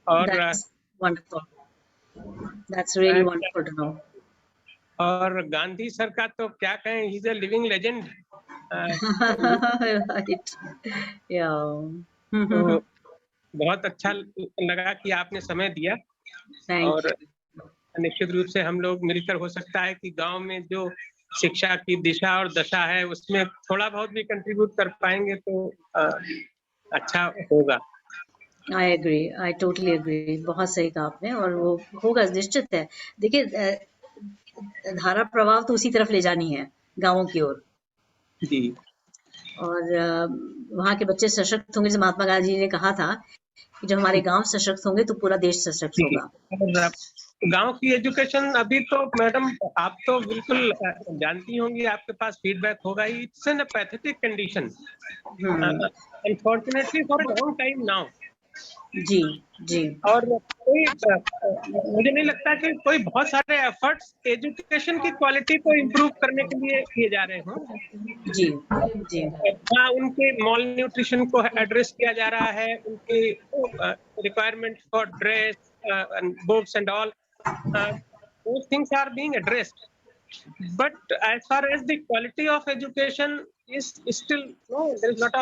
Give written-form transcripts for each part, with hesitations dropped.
और That's wonderful. That's really and, wonderful to know. और Gandhi sir का तो क्या कहें, he is a living legend. Right. Yeah. तो बहुत अच्छा लगा कि आपने समय दिया। Thank और you. निश्चित रूप से हम लोग मिलकर, हो सकता है कि गांव में जो शिक्षा की दिशा और दशा है उसमें थोड़ा बहुत भी कंट्रीब्यूट कर पाएंगे तो अच्छा होगा। I agree. I totally agree. बहुत सही कहा आपने, और वो होगा, निश्चित है। देखिए, धारा प्रवाह तो उसी तरफ ले जानी है, गांवों की ओर। जी। और वहाँ के बच्चे सशक्त होंगे, जैसे महात्मा गांधी जी ने कहा था कि जब हमारे गांव सशक्त होंगे तो पूरा देश सशक्त जी। होगा। गांव की एजुकेशन अभी तो मैडम आप तो बिल्कुल जानती होंगी, आपके पास फीडबैक होगा ही, it's an pathetic condition unfortunately for a long time now. जी जी। और कोई मुझे नहीं लगता कि कोई बहुत सारे एफर्ट्स एजुकेशन की क्वालिटी को इम्प्रूव करने के लिए किए जा रहे हों। जी जी। हाँ, उनके मॉल न्यूट्रिशन को एड्रेस किया जा रहा है, उनकी requirement for dress books and all, those things are being addressed, but as far as the quality of education is still, no, there is lot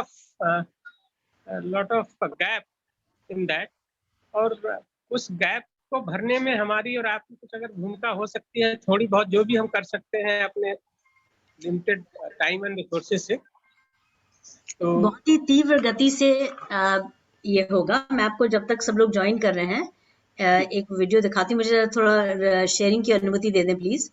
of gap in that। और उस gap को भरने में हमारी और आपकी कुछ अगर भूमिका हो सकती है, थोड़ी बहुत, जो भी हम कर सकते हैं अपने लिमिटेड टाइम एंड रिसोर्सेज से, तो बहुत ही तीव्र गति से ये होगा। मैं आपको, जब तक सब लोग ज्वाइन कर रहे हैं, एक वीडियो दिखाती हूँ। मुझे थोड़ा शेयरिंग की अनुमति दे दें please.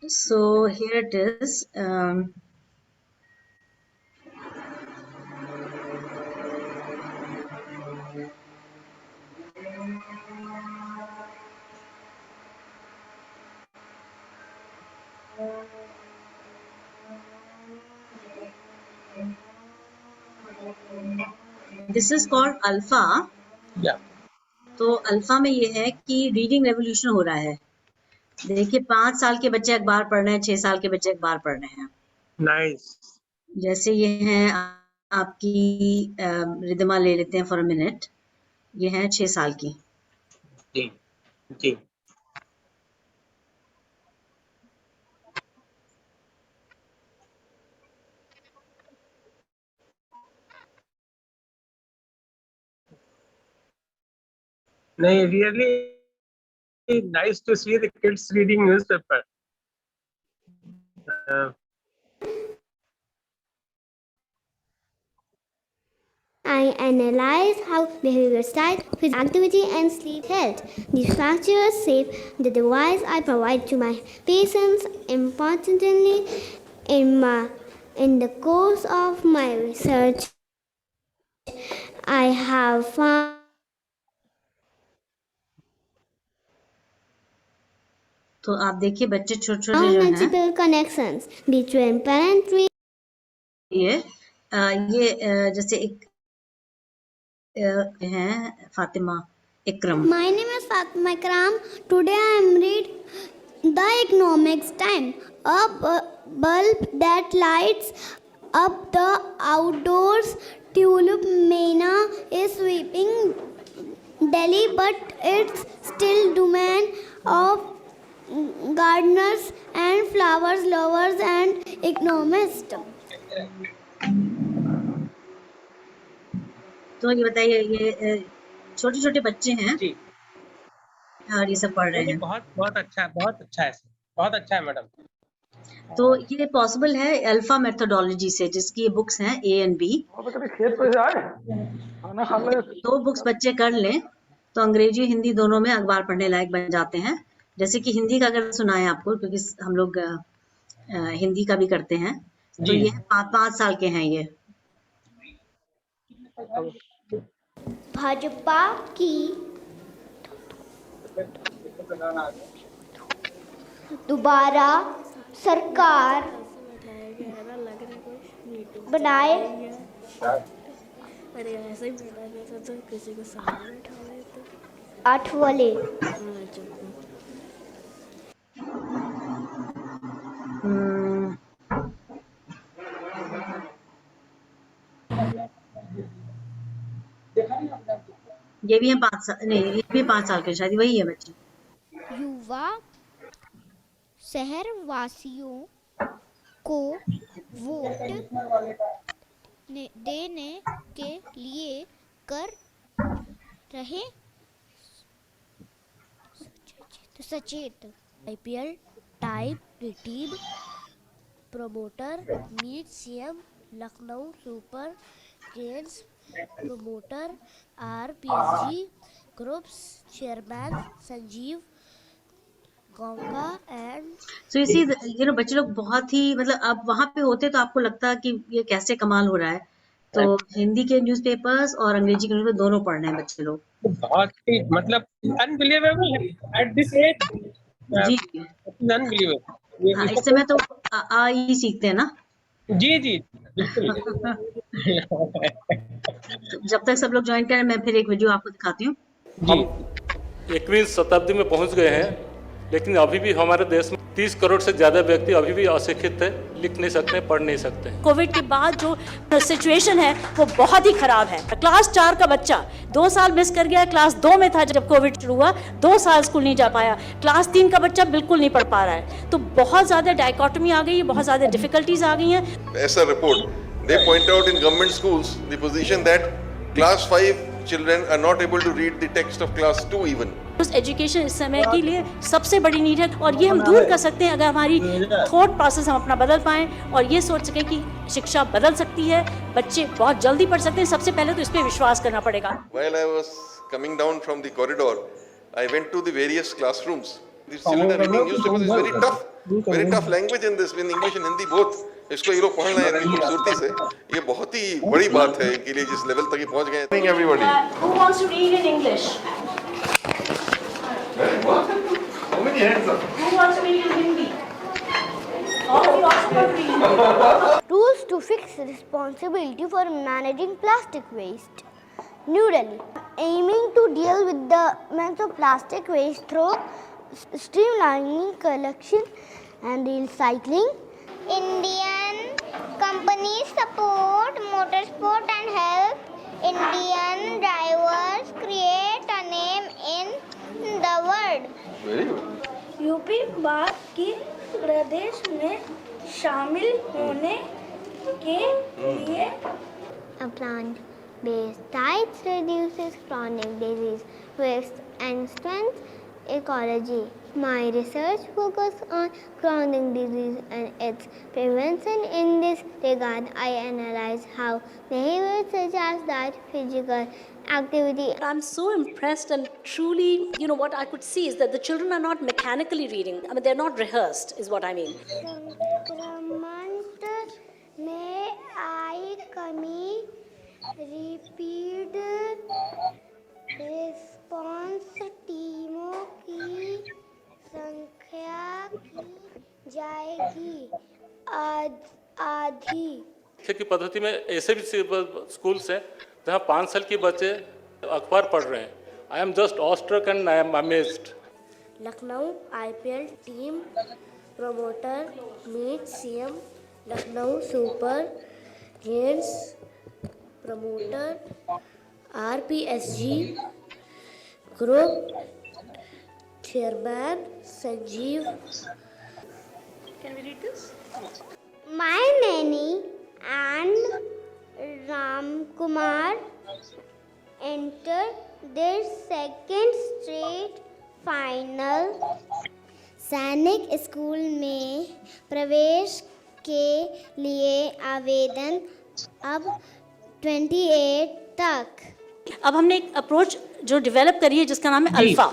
So here it is. This is called alpha. तो अल्फा में ये है कि रीडिंग रेवोल्यूशन हो रहा है। देखिए, 5 साल के बच्चे अखबार पढ़ रहे हैं, 6 साल के बच्चे अखबार पढ़ रहे हैं। नाइस। जैसे ये है आपकी रिदमा, ले लेते हैं फॉर अ मिनट। ये है 6 साल की। जी जी। नहीं, really nice to see the kids reading newspaper. I analyze how behavior styles, physical activity, and sleep health. These factors shape the device I provide to my patients. Importantly, in the course of my research, I have found तो आप देखिए, बच्चे छोटे-छोटे जो हैं, multiple connections between parent ये जैसे एक हैं Fatima Ikram. My name is Fatima Ikram. Today I am read The Economics Time, a bulb that lights up the outdoors. Tulip mania is sweeping Delhi, but it's still domain of gardeners and flowers lovers and economists. तो ये बताइए, ये छोटे-छोटे बच्चे हैं जी। और ये सब पढ़ रहे हैं। बहुत बहुत अच्छा है, बहुत अच्छा है, बहुत अच्छा है मैडम। तो ये पॉसिबल है अल्फा मेथोडोलॉजी से, जिसकी बुक्स हैं ए एंड बी। खेत पे आए खाना खा ले। 2 बुक्स बच्चे कर लें तो अंग्रेजी हिंदी दोनों में अखबार पढ़ने लायक बन जाते हैं। जैसे कि हिंदी का अगर सुनाएं आपको, क्योंकि हम लोग हिंदी का भी करते हैं, तो ये 5 साल के हैं ये। भाजपा की दोबारा सरकार बनाए। अरे ऐसा ही बोला जाता तो किसी को सामने बैठा हुआ है तो 8 वाले। हम्म, ये भी है 5 साल, नहीं ये भी 5 साल के, शायद वही है बच्चे। युवा शहरवासियों को वोट देने के लिए कर रहे सचेत। IPL type team promoter meet CM Lucknow super Kings promoter RPSG groups chairman Sanjiv Goenka and तो इसी बच्चे लोग बहुत ही, मतलब आप वहां पे होते तो आपको लगता कि ये कैसे कमाल हो रहा है। तो हिंदी के न्यूज़पेपर्स और अंग्रेजी के न्यूज़पेपर दोनों पढ़ रहे हैं बच्चे लोग। बहुत ही मतलब अनबिलीवेबल एट दिस एज, जी अनबिलीवेबल। हाँ, इस समय तो आ ही सीखते हैं ना। जी जी बिल्कुल। तो जब तक सब लोग ज्वाइन करें, मैं फिर एक वीडियो आपको दिखाती हूँ। जी 21वीं शताब्दी में पहुंच गए हैं, लेकिन अभी भी हमारे देश में 30 करोड़ से ज़्यादा व्यक्ति अभी भी अशिक्षित है, लिख नहीं सकते, पढ़ नहीं सकते। कोविड के बाद जो सिचुएशन है वो बहुत ही खराब है। क्लास 4 का बच्चा 2 साल मिस कर गया, क्लास 2 में था जब कोविड शुरू हुआ, 2 साल स्कूल नहीं जा पाया। क्लास 3 का बच्चा बिल्कुल नहीं पढ़ पा रहा है। तो बहुत ज़्यादा डायकोटमी आ गई है, बहुत ज़्यादा डिफिकल्टीज आ गई हैं। ऐसा report they point out in government schools the position that class 5 children are not able to read the text of class 2 even. उस एजुकेशन इस समय के लिए सबसे बड़ी नीड है, और ये हम दूर कर सकते हैं अगर हमारी थॉट प्रोसेस हम अपना बदल पाएं और ये सोच सकें कि शिक्षा बदल सकती है, बच्चे बहुत जल्दी पढ़ सकते हैं। सबसे पहले तो इस पे विश्वास करना पड़ेगा। While I was coming down from the corridor, I went to the various classrooms. These children are reading newspapers. It's very tough language in this, in English and Hindi both. इसको ये लोग पढ़ रहे हैं इतनी खूबसूरती से, ये बहुत ही बड़ी बात है इनके लिए जिस लेवल तक ये पहुंच गए हैं। Thank everybody. Who wants to read in English? How many hands up? Who wants to read in Hindi? All of you also want to read. Rules to fix responsibility for managing plastic waste. New Delhi, aiming to deal with the mass of plastic waste through streamlining collection and recycling. Indian companies support motorsport and help Indian drivers create a name in the world. Very good. UP बाकी प्रदेश में शामिल होने के लिए A plant-based diet reduces chronic disease risks and strengthens ecology. My research focuses on chronic disease and its prevention. In this regard, I analyze how behaviors such as diet, physical activity. I'm so impressed, and truly, what I could see is that the children are not mechanically reading. I mean, they're not rehearsed, is what I mean. संक्रमण में आई कमी, repeat response टीमों की संख्या की जाएगी आधी। शिक्षा की पद्धति में ऐसे भी स्कूल्स हैं जहाँ 5 साल के बच्चे अखबार पढ़ रहे हैं। I am just awestruck and I am amazed. Lucknow IPL team promoter meet CM Lucknow super Kings promoter RPSG group chairman Sanjeev. Can we read this? My nanny and Ramkumar entered their second straight final. सैनिक school में प्रवेश के लिए आवेदन अब 28 तक। अब हमने एक अप्रोच जो डेवलप करी है जिसका नाम है अल्फ़ा।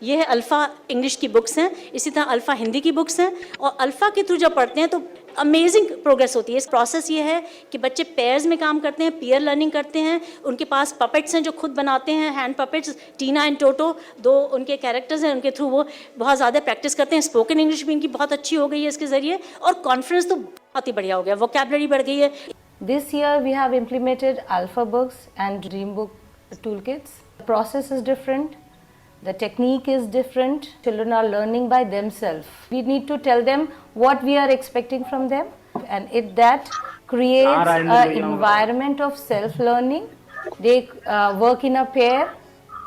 ये है अल्फ़ा इंग्लिश की बुक्स हैं, इसी तरह अल्फ़ा हिंदी की बुक्स हैं, और अल्फ़ा के थ्रू जब पढ़ते हैं तो अमेजिंग प्रोग्रेस होती है। इस प्रोसेस ये है कि बच्चे पेयर्स में काम करते हैं, पीयर लर्निंग करते हैं, उनके पास पपेट्स हैं जो खुद बनाते हैं, hand puppets, Tina and Toto, दो उनके कैरेक्टर्स हैं, उनके थ्रू वो बहुत ज़्यादा प्रैक्टिस करते हैं। स्पोकन इंग्लिश भी इनकी बहुत अच्छी हो गई है इसके ज़रिए, और कॉन्फिडेंस तो बहुत ही बढ़िया हो गया, वोकैबुलरी बढ़ गई है। This year we have implemented Alpha books and Dream book toolkits. The process is different. The technique is different. Children are learning by themselves. We need to tell them what we are expecting from them, and that creates an environment of self-learning. They work in a pair.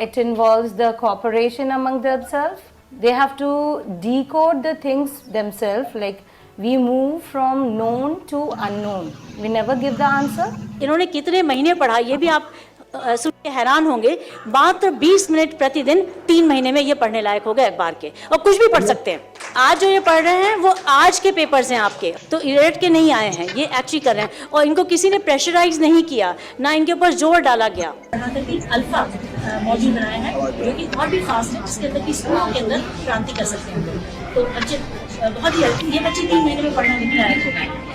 It involves the cooperation among themselves. They have to decode the things themselves, like we move from known to unknown. We never give the answer. इन्होंने कितने महीने पढ़ा ये भी आप सुन के हैरान होंगे। मात्र 20 मिनट प्रतिदिन 3 महीने में ये पढ़ने लायक हो गए अखबार के, और कुछ भी पढ़ सकते हैं। आज जो ये पढ़ रहे हैं वो आज के पेपर्स हैं आपके, तो इरेट के नहीं आए हैं, ये एक्चुअली कर रहे हैं, और इनको किसी ने प्रेशराइज नहीं किया, ना इनके ऊपर जोर डाला गया। अल्फा मॉड्यूल बनाया है जो कि और भी फास्ट है, जिसके अंदर स्कूल के अंदर क्रांति कर सकते हैं। तो बच्चे बहुत ही ये बच्चे 3 महीने में पढ़ने लिखने लायक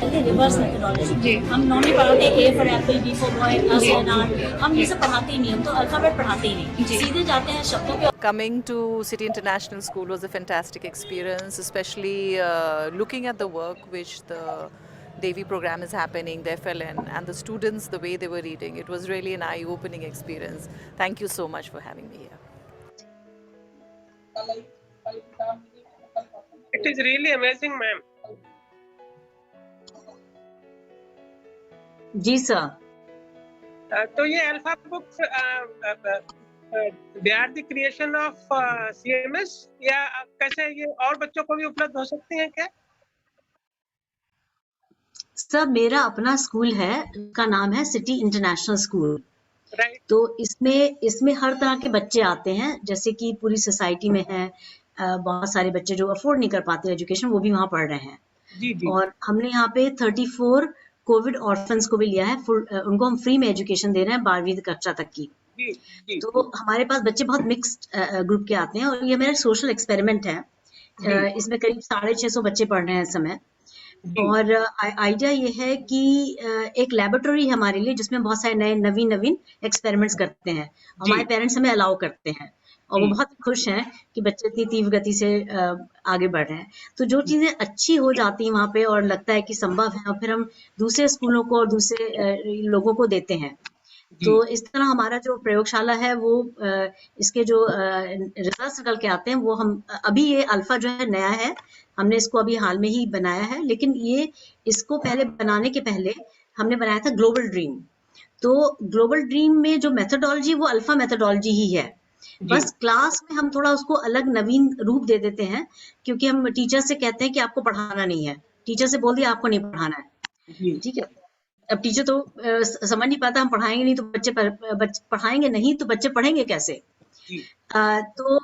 हो गए। रिवर्स मेथोडोलॉजी हम नॉर्मली पढ़ाते हैं, A for apple, B for boy, एन आर, हम ये सब पढ़ाते ही नहीं, हम तो अल्फाबेट पढ़ाते ही नहीं, सीधे जाते हैं शब्दों पे। Coming to City International School was a fantastic experience, especially looking at the work which the Devi program is happening, the FLN, and the students, the way they were reading. It was really an eye-opening experience. Thank you so much for having me here. It is really amazing, ma'am. जी sir. तो ये alpha books they are the creation of CMS, या कैसे ये और बच्चों को भी उपलब्ध हो सकती हैं क्या? सर मेरा अपना स्कूल है, उसका नाम है सिटी इंटरनेशनल स्कूल। राइट। तो इसमें हर तरह के बच्चे आते हैं, जैसे कि पूरी सोसाइटी में है बहुत सारे बच्चे जो अफोर्ड नहीं कर पाते एजुकेशन, वो भी वहाँ पढ़ रहे हैं। जी जी। और हमने यहाँ पे 34 कोविड ऑर्फन्स को भी लिया है, उनको हम फ्री में एजुकेशन दे रहे हैं 12वीं कक्षा तक की। जी जी। तो हमारे पास बच्चे बहुत मिक्स्ड ग्रुप के आते हैं, और ये मेरा सोशल एक्सपेरिमेंट है। इसमें करीब 650 बच्चे पढ़ रहे हैं इस समय। और आइडिया ये है कि एक लेबोरेटरी है हमारे लिए, जिसमें बहुत सारे नए नवीन एक्सपेरिमेंट्स करते हैं। हमारे पेरेंट्स हमें अलाउ करते हैं, और वो बहुत खुश हैं कि बच्चे इतनी तीव्र गति से आगे बढ़ रहे हैं। तो जो चीजें अच्छी हो जाती हैं वहाँ पे, और लगता है कि संभव है, और फिर हम दूसरे स्कूलों को और दूसरे लोगों को देते हैं। तो इस तरह हमारा जो प्रयोगशाला है वो इसके जो रिजल्ट्स निकल के आते हैं, वो हम अभी ये अल्फा जो है नया है, हमने इसको अभी हाल में ही बनाया है, लेकिन ये इसको पहले बनाने के पहले हमने बनाया था ग्लोबल ड्रीम। तो ग्लोबल ड्रीम में जो मेथोडोलॉजी वो अल्फा मेथोडोलॉजी ही है, बस क्लास में हम थोड़ा उसको अलग नवीन रूप दे देते हैं, क्योंकि हम टीचर से कहते हैं कि आपको पढ़ाना नहीं है, टीचर से बोल दिया आपको नहीं पढ़ाना है, ठीक है। अब टीचर तो समझ नहीं पाता, हम पढ़ाएंगे नहीं तो बच्चे पढ़ाएंगे नहीं तो बच्चे पढ़ेंगे कैसे। तो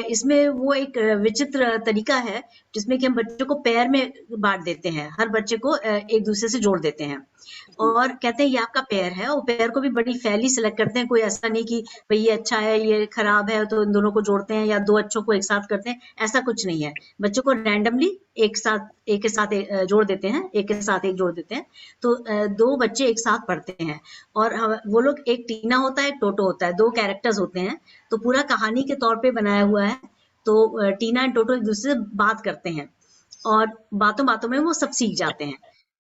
इसमें वो एक विचित्र तरीका है जिसमें कि हम बच्चों को पेयर में बांट देते हैं, हर बच्चे को एक दूसरे से जोड़ देते हैं, और कहते हैं ये आपका पेयर है, और पेयर को भी बड़ी फैली सिलेक्ट करते हैं। कोई ऐसा नहीं कि भाई ये अच्छा है ये खराब है तो इन दोनों को जोड़ते हैं, या दो अच्छों को एक साथ करते हैं, ऐसा कुछ नहीं है। बच्चों को रैंडमली एक के साथ जोड़ देते हैं, एक के साथ एक जोड़ देते हैं, तो दो बच्चे एक साथ पढ़ते हैं। और वो लोग, एक टीना होता है एक टोटो होता है, 2 कैरेक्टर्स होते हैं, तो पूरा कहानी के तौर पे बनाया हुआ है। तो टीना एंड टोटो एक दूसरे से बात करते हैं, और बातों बातों में वो सब सीख जाते हैं।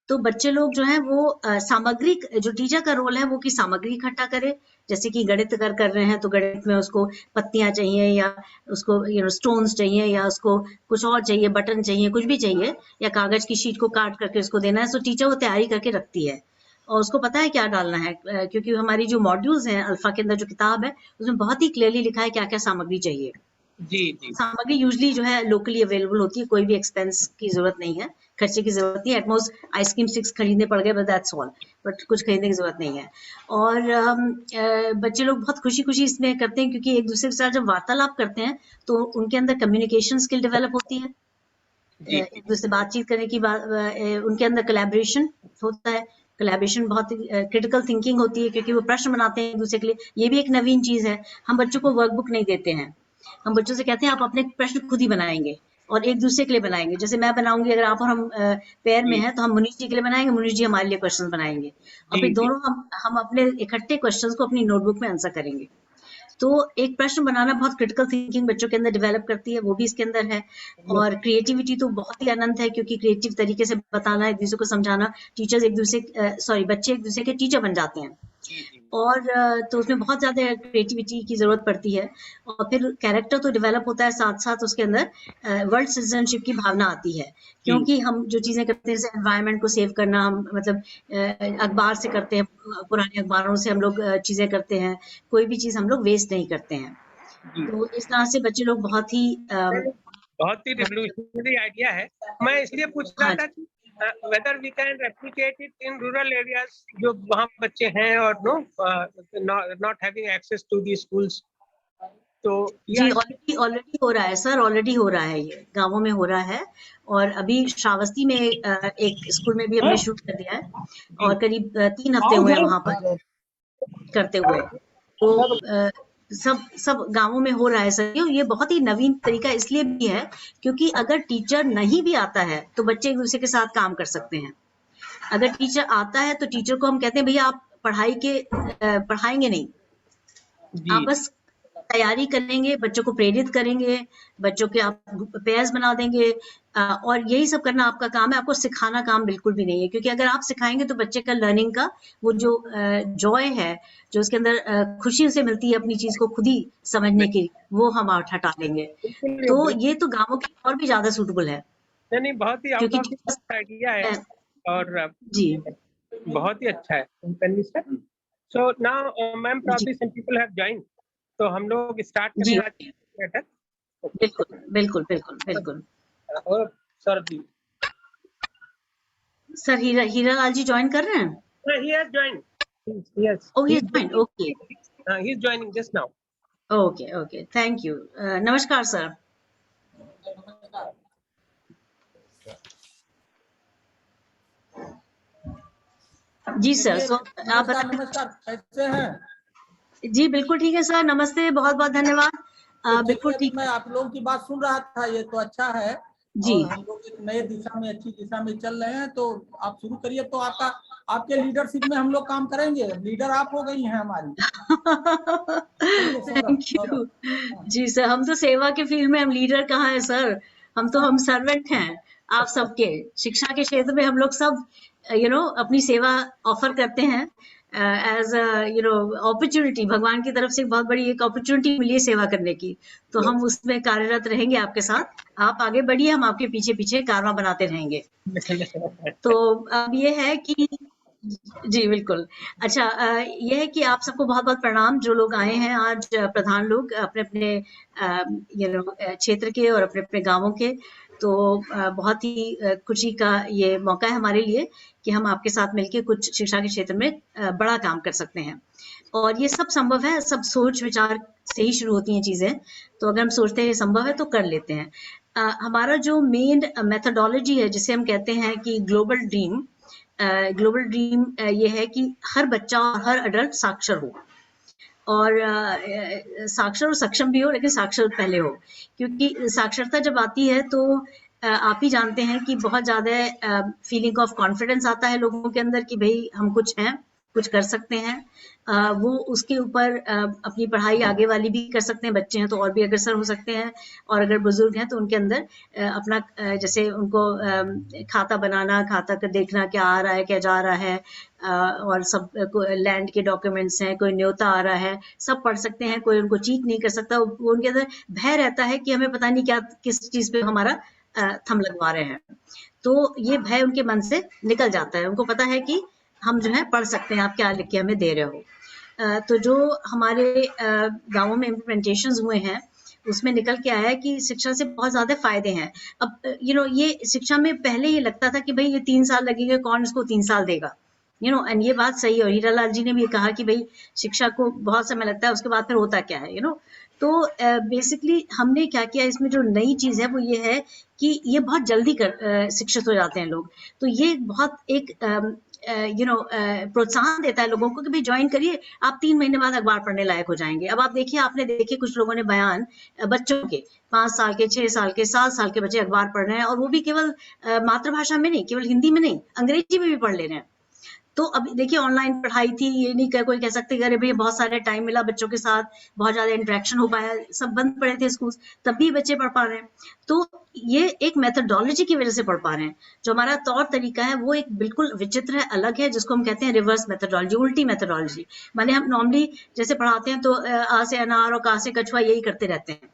तो बच्चे लोग जो है वो सामग्री, जो टीचर का रोल है वो कि सामग्री इकट्ठा करे, जैसे कि गणित कर रहे हैं तो गणित में उसको पत्तियां चाहिए, या उसको स्टोन्स चाहिए, या उसको कुछ और चाहिए, बटन चाहिए, कुछ भी चाहिए, या कागज की शीट को काट करके उसको देना है। तो टीचर वो तैयारी करके रखती है, और उसको पता है क्या डालना है, क्योंकि हमारी जो मॉड्यूल्स हैं अल्फा के अंदर जो किताब है उसमें बहुत ही क्लियरली लिखा है क्या क्या सामग्री चाहिए। जी जी। सामग्री यूजली जो है लोकली अवेलेबल होती है, कोई भी एक्सपेंस की जरूरत नहीं है, खर्चे की जरूरत नहीं है। एटमोस्ट आइसक्रीम स्टिक्स खरीदने पड़ गए, बट दैट्स ऑल, बट कुछ खरीदने की जरूरत नहीं है। और बच्चे लोग बहुत खुशी इसमें करते हैं, क्योंकि एक दूसरे के साथ जब वार्तालाप करते हैं तो उनके अंदर कम्युनिकेशन स्किल डेवलप होती है, एक दूसरे से बातचीत करने की उनके अंदर कोलैबोरेशन होता है। कोलैबोरेशन बहुत क्रिटिकल थिंकिंग होती है, क्योंकि वो प्रश्न बनाते हैं एक दूसरे के लिए, ये भी एक नवीन चीज है। हम बच्चों को वर्कबुक नहीं देते हैं, हम बच्चों से कहते हैं आप अपने प्रश्न खुद ही बनाएंगे, और एक दूसरे के लिए बनाएंगे। जैसे मैं बनाऊंगी, अगर आप और हम पेयर में हैं तो हम मुनीष जी के लिए बनाएंगे, मुनीष जी हमारे लिए क्वेश्चन बनाएंगे, और फिर दोनों हम अपने इकट्ठे क्वेश्चंस को अपनी नोटबुक में आंसर करेंगे। तो एक प्रश्न बनाना बहुत क्रिटिकल थिंकिंग बच्चों के अंदर डेवलप करती है, वो भी इसके अंदर है। और क्रिएटिविटी तो बहुत ही अनंत है, क्योंकि क्रिएटिव तरीके से बताना, एक दूसरे को समझाना, टीचर्स एक दूसरे बच्चे एक दूसरे के टीचर बन जाते हैं, और तो उसमें बहुत ज्यादा क्रिएटिविटी की जरूरत पड़ती है। और फिर कैरेक्टर तो डेवलप होता है, साथ साथ उसके अंदर वर्ल्ड सिटीजनशिप की भावना आती है, क्योंकि हम जो चीजें करते हैं, जैसे एनवायरनमेंट को सेव करना, हम मतलब अखबार से करते हैं, पुराने अखबारों से हम लोग चीजें करते हैं, कोई भी चीज हम लोग वेस्ट नहीं करते हैं। तो इस तरह से बच्चे लोग बहुत ही रिवोल्यूशनरी आइडिया है। मैं इसलिए पूछ रहा था कि whether we can replicate it in rural areas, जो वहाँ बच्चे हैं और not having access to the schools। तो जी ऑलरेडी हो रहा है सर, ऑलरेडी हो रहा है, ये गांवों में हो रहा है। और अभी श्रावस्ती में एक स्कूल में भी हमने शुरू कर दिया है, और करीब 3 हफ्ते हुए हैं वहां पर करते हुए। तो सब गांवों में हो रहा है सर। ये बहुत ही नवीन तरीका इसलिए भी है क्योंकि अगर टीचर नहीं भी आता है तो बच्चे एक दूसरे के साथ काम कर सकते हैं। अगर टीचर आता है तो टीचर को हम कहते हैं भैया आप पढ़ाएंगे नहीं, आप बस तैयारी करेंगे, बच्चों को प्रेरित करेंगे, बच्चों के आप पेयर्स बना देंगे, और यही सब करना आपका काम है। आपको सिखाना काम बिल्कुल भी नहीं है, क्योंकि अगर आप सिखाएंगे तो बच्चे का लर्निंग का वो जो जॉय है, जो उसके अंदर खुशी उसे मिलती है अपनी चीज को खुद ही समझने की, वो हम हटा लेंगे। तो ये तो गांवों के और भी ज्यादा सूटेबल है। नहीं, बहुत ही आइडिया है, और जी बहुत ही अच्छा है। So now ma'am, probably some people have joined, तो हम लोग स्टार्ट करेंगे। बिल्कुल। और सर जी, सर हीरा लाल जी ज्वाइन कर रहे हैं? he has joined. Yes. Oh, he has joined. Okay. He's joining just now. Okay. Thank you. नमस्कार सर। जी सर, आप नमस्कार, कैसे हैं? जी बिल्कुल ठीक है सर, नमस्ते, बहुत बहुत धन्यवाद। बिल्कुल ठीक। मैं आप लोगों की बात सुन रहा था, ये तो अच्छा है जी। और हम लोग एक नए दिशा में, अच्छी दिशा में चल रहे हैं, तो आप शुरू करिए। तो आपके लीडरशिप में हम लोग काम करेंगे। लीडर आप हो गई हैं हमारी। थैंक यू जी सर, हम तो सेवा के फील्ड में, हम लीडर कहाँ है सर, हम सर्वेंट हैं आप सबके। शिक्षा के क्षेत्र में हम लोग सब अपनी सेवा ऑफर करते हैं एज अपॉर्चुनिटी। भगवान की तरफ से बहुत बड़ी एक अपॉर्चुनिटी मिली है सेवा करने की, तो हम उसमें कार्यरत रहेंगे आपके साथ। आप आगे बढ़िए, हम आपके पीछे पीछे कारवां बनाते रहेंगे। तो अब ये है कि जी बिल्कुल। अच्छा, यह है कि आप सबको बहुत बहुत प्रणाम, जो लोग आए हैं आज, प्रधान लोग अपने अपने क्षेत्र के और अपने अपने गांवों के। तो बहुत ही खुशी का ये मौका है हमारे लिए कि हम आपके साथ मिलकर कुछ शिक्षा के क्षेत्र में बड़ा काम कर सकते हैं। और ये सब संभव है, सब सोच विचार से ही शुरू होती हैं चीजें। तो अगर हम सोचते हैं ये संभव है तो कर लेते हैं। हमारा जो मेन मेथोडोलॉजी है, जिसे हम कहते हैं कि ग्लोबल ड्रीम, ये है कि हर बच्चा और हर अडल्ट साक्षर हो, और साक्षर और सक्षम भी हो, लेकिन साक्षर पहले हो। क्योंकि साक्षरता जब आती है तो आप ही जानते हैं कि बहुत ज्यादा फीलिंग ऑफ कॉन्फिडेंस आता है लोगों के अंदर कि भाई हम कुछ हैं, कुछ कर सकते हैं। वो उसके ऊपर अपनी पढ़ाई आगे वाली भी कर सकते हैं। बच्चे हैं तो और भी अग्रसर हो सकते हैं, और अगर बुजुर्ग हैं तो उनके अंदर अपना जैसे उनको खाता बनाना, खाता का देखना क्या आ रहा है, क्या जा रहा है, और सब लैंड के डॉक्यूमेंट्स हैं, कोई न्योता आ रहा है, सब पढ़ सकते हैं। कोई उनको चीट नहीं कर सकता। वो उनके अंदर भय रहता है कि हमें पता नहीं क्या, किस चीज पे हमारा थंब लगवा रहे हैं। तो ये भय उनके मन से निकल जाता है। उनको पता है कि हम जो है पढ़ सकते हैं, आप क्या लिख के हमें दे रहे हो। तो जो हमारे गांवों में इम्प्लीमेंटेशंस हुए हैं, उसमें निकल के आया कि शिक्षा से बहुत ज्यादा फायदे हैं। अब ये शिक्षा में पहले ये लगता था कि भाई ये 3 साल लगेंगे, कौन इसको 3 साल देगा, एंड ये बात सही है। और हीरा लाल जी ने भी कहा कि भाई शिक्षा को बहुत समय लगता है, उसके बाद फिर होता क्या है, तो बेसिकली हमने क्या किया, इसमें जो नई चीज है वो ये है कि ये बहुत जल्दी शिक्षित हो जाते हैं लोग। तो ये बहुत एक प्रोत्साहन देता है लोगों को कि भाई ज्वाइन करिए, आप 3 महीने बाद अखबार पढ़ने लायक हो जाएंगे। अब आप देखिए, आपने देखे कुछ लोगों ने बयान, बच्चों के 5 साल के, 6 साल के, 7 साल के बच्चे अखबार पढ़ रहे हैं, और वो भी केवल मातृभाषा में नहीं, केवल हिंदी में नहीं, अंग्रेजी में भी पढ़ ले रहे हैं। तो अब देखिए, ऑनलाइन पढ़ाई थी, ये नहीं कोई कह सकते अरे भाई बहुत सारे टाइम मिला बच्चों के साथ, बहुत ज्यादा इंटरेक्शन हो पाया, सब बंद पड़े थे स्कूल, तब भी बच्चे पढ़ पा रहे हैं। तो ये एक मेथोडोलॉजी की वजह से पढ़ पा रहे हैं। जो हमारा तौर तरीका है वो एक बिल्कुल विचित्र है, अलग है, जिसको हम कहते हैं रिवर्स मेथोडोलॉजी, उल्टी मेथोडोलॉजी। माने हम नॉर्मली जैसे पढ़ाते हैं तो आ से अनार और का से कछुआ यही करते रहते हैं,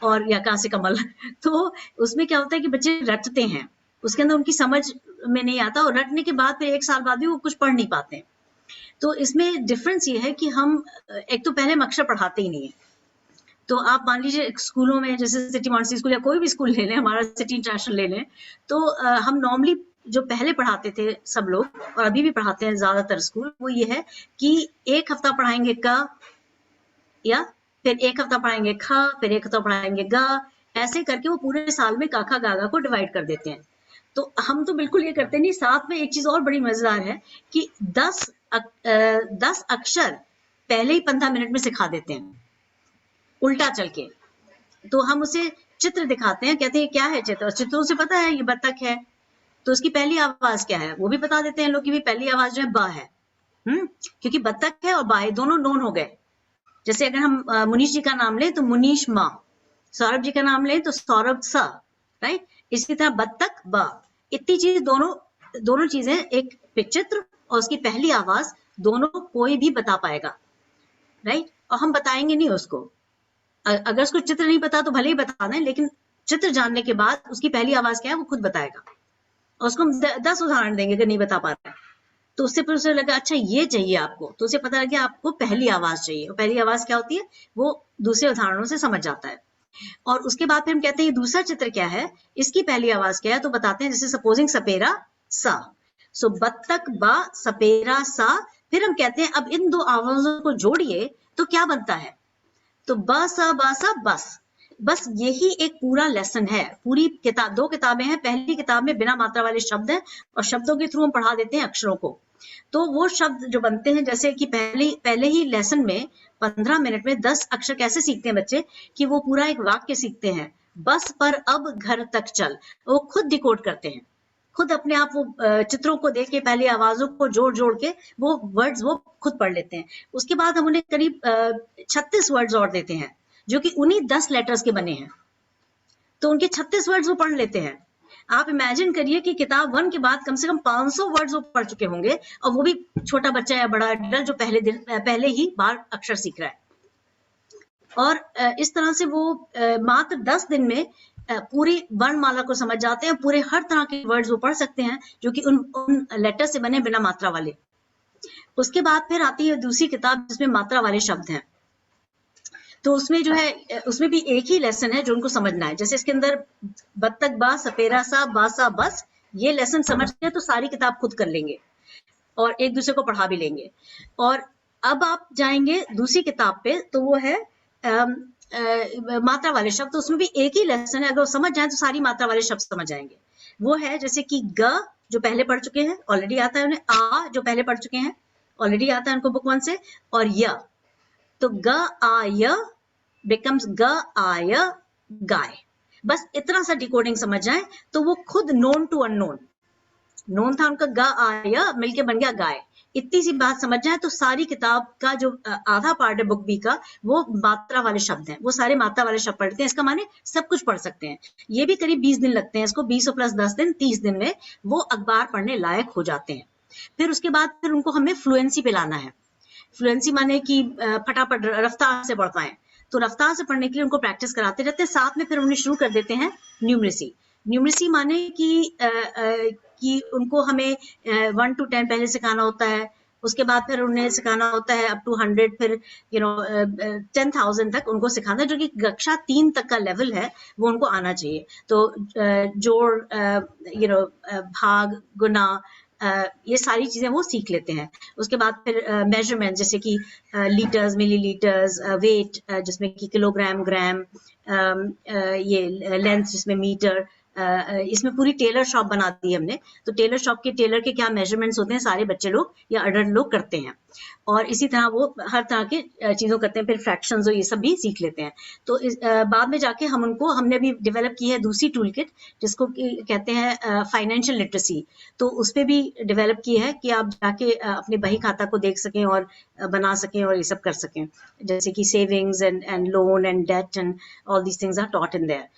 और या का से कमल। तो उसमें क्या होता है कि बच्चे रटते हैं, उसके अंदर उनकी समझ में नहीं आता, और रटने के बाद फिर 1 साल बाद भी वो कुछ पढ़ नहीं पाते। तो इसमें डिफरेंस ये है कि हम एक तो पहले हम अक्षर पढ़ाते ही नहीं है। तो आप मान लीजिए स्कूलों में, जैसे सिटी मॉन्टेसरी स्कूल या कोई भी स्कूल ले लें, हमारा सिटी इंटरनेशनल ले लें, तो हम नॉर्मली जो पहले पढ़ाते थे सब लोग, और अभी भी पढ़ाते हैं ज्यादातर स्कूल, वो ये है कि 1 हफ्ता पढ़ाएंगे क, या फिर 1 हफ्ता पढ़ाएंगे ख, फिर 1 हफ्ता पढ़ाएंगे ग, ऐसे करके वो पूरे साल में काखा गागा को डिवाइड कर देते हैं। तो हम तो बिल्कुल ये करते नहीं। साथ में एक चीज और बड़ी मजेदार है कि 10 अक्षर पहले ही 15 मिनट में सिखा देते हैं, उल्टा चल के। तो हम उसे चित्र दिखाते हैं, कहते हैं क्या है चित्र, चित्रों से पता है ये बत्तख है, तो उसकी पहली आवाज क्या है वो भी बता देते हैं लोग कि भी पहली आवाज जो है बा है, क्योंकि बत्तख है और बा दोनों नोन हो गए। जैसे अगर हम मुनीश जी का नाम लें तो मुनीश माँ, सौरभ जी का नाम लें तो सौरभ सा, राइट। इसी तरह बत्तख बा, इतनी चीज दोनों चीजें, एक चित्र और उसकी पहली आवाज, दोनों कोई भी बता पाएगा, राइट। और हम बताएंगे नहीं उसको, अगर उसको चित्र नहीं पता तो भले ही बता दें, लेकिन चित्र जानने के बाद उसकी पहली आवाज क्या है वो खुद बताएगा, और उसको हम 10 उदाहरण देंगे अगर नहीं बता पा रहा है तो उससे फिर उसे लगा अच्छा ये चाहिए आपको, तो उसे पता लगे आपको पहली आवाज चाहिए, और पहली आवाज क्या होती है वो दूसरे उदाहरणों से समझ जाता है। और उसके बाद फिर हम कहते हैं ये दूसरा चित्र क्या है, इसकी पहली आवाज क्या है, तो बताते हैं जैसे सपोजिंग सपेरा सा, सो बत्तख बा सपेरा सा। फिर हम कहते हैं अब इन 2 आवाजों को जोड़िए तो क्या बनता है, तो ब सा बा सा बस। बस यही एक पूरा लेसन है। पूरी किताब 2 किताबें हैं, पहली किताब में बिना मात्रा वाले शब्द हैं, और शब्दों के थ्रू हम पढ़ा देते हैं अक्षरों को। तो वो शब्द जो बनते हैं, जैसे कि पहले ही लेसन में 15 मिनट में 10 अक्षर कैसे सीखते हैं बच्चे, कि वो पूरा एक वाक्य सीखते हैं, बस पर अब घर तक चल, वो खुद डिकोड करते हैं, खुद अपने आप वो चित्रों को देख के पहले आवाजों को जोड़ के वो वर्ड्स वो खुद पढ़ लेते हैं। उसके बाद हम उन्हें करीब 36 वर्ड्स और देते हैं जो कि उन्हीं 10 लेटर्स के बने हैं, तो उनके 36 वर्ड्स वो पढ़ लेते हैं। आप इमेजिन करिए कि किताब 1 के बाद कम से कम 500 वर्ड्स वो पढ़ चुके होंगे, और वो भी छोटा बच्चा या बड़ा एडल्ट जो पहले ही बार अक्षर सीख रहा है। और इस तरह से वो मात्र 10 दिन में पूरी वर्णमाला को समझ जाते हैं, पूरे हर तरह के वर्ड्स वो पढ़ सकते हैं जो कि उन लेटर से बने बिना मात्रा वाले। उसके बाद फिर आती है दूसरी किताब जिसमें मात्रा वाले शब्द हैं, तो उसमें जो है उसमें भी एक ही लेसन है जो उनको समझना है। जैसे इसके अंदर बत्तख बा सपेरा सा बा सा बस, ये लेसन समझ के तो सारी किताब खुद कर लेंगे और एक दूसरे को पढ़ा भी लेंगे। और अब आप जाएंगे दूसरी किताब पे, तो वो है मात्रा वाले शब्द, तो उसमें भी एक ही लेसन है, अगर वो समझ जाए तो सारी मात्रा वाले शब्द समझ जाएंगे। वो है जैसे कि ग जो पहले पढ़ चुके हैं ऑलरेडी आता है उन्हें, आ जो पहले पढ़ चुके हैं ऑलरेडी आता है उनको बुक 1 से, और य, तो ग आ य बिकम्स ग आ य गाय। बस इतना सा डिकोडिंग समझ जाए तो वो खुद नोन टू अननोन, नोन था उनका ग आ य मिलके बन गया गाय। इतनी सी बात समझ जाए तो सारी किताब का जो आधा पार्ट है बुक बी का वो मात्रा वाले शब्द हैं, वो सारे मात्रा वाले शब्द पढ़ते हैं। इसका माने सब कुछ पढ़ सकते हैं। ये भी करीब 20 दिन लगते हैं इसको, 20 और प्लस 10 दिन 30 दिन में वो अखबार पढ़ने लायक हो जाते हैं। फिर उसके बाद फिर उनको हमें फ्लुएंसी पे लाना है। फ्लुएंसी माने कि फटाफट रफ्तार से पढ़ पाए, तो रफ्तार से पढ़ने के लिए उनको प्रैक्टिस कराते रहते हैं। साथ में फिर उन्हें शुरू कर देते हैं न्यूमरेसी। न्यूमरेसी माने कि उनको हमें 1 to 10 पहले सिखाना होता है, उसके बाद फिर उन्हें सिखाना होता है अप टू 100, फिर 10,000 तक उनको सिखाना है, जो कि कक्षा 3 तक का लेवल है वो उनको आना चाहिए। तो जोड़, भाग, गुना, ये सारी चीजें वो सीख लेते हैं। उसके बाद फिर मेजरमेंट जैसे कि लीटर्स, मिलीलीटर्स, वेट जिसमें कि किलोग्राम, ग्राम, ये लेंथ जिसमें मीटर, इसमें पूरी टेलर शॉप बना दी हमने। तो टेलर शॉप के टेलर के क्या मेजरमेंट्स होते हैं सारे बच्चे लोग या अडल्ट लोग करते हैं, और इसी तरह वो हर तरह के चीज़ों करते हैं, फिर फ्रैक्शंस और ये सब भी सीख लेते हैं। तो बाद में जाके हमने भी डेवलप की है दूसरी टूल किट जिसको कहते हैं फाइनेंशियल लिटरेसी। तो उस पर भी डेवलप की है कि आप जाके अपने बही खाता को देख सकें और बना सकें और ये सब कर सकें, जैसे कि savings and loan and debt and all these things are taught in there,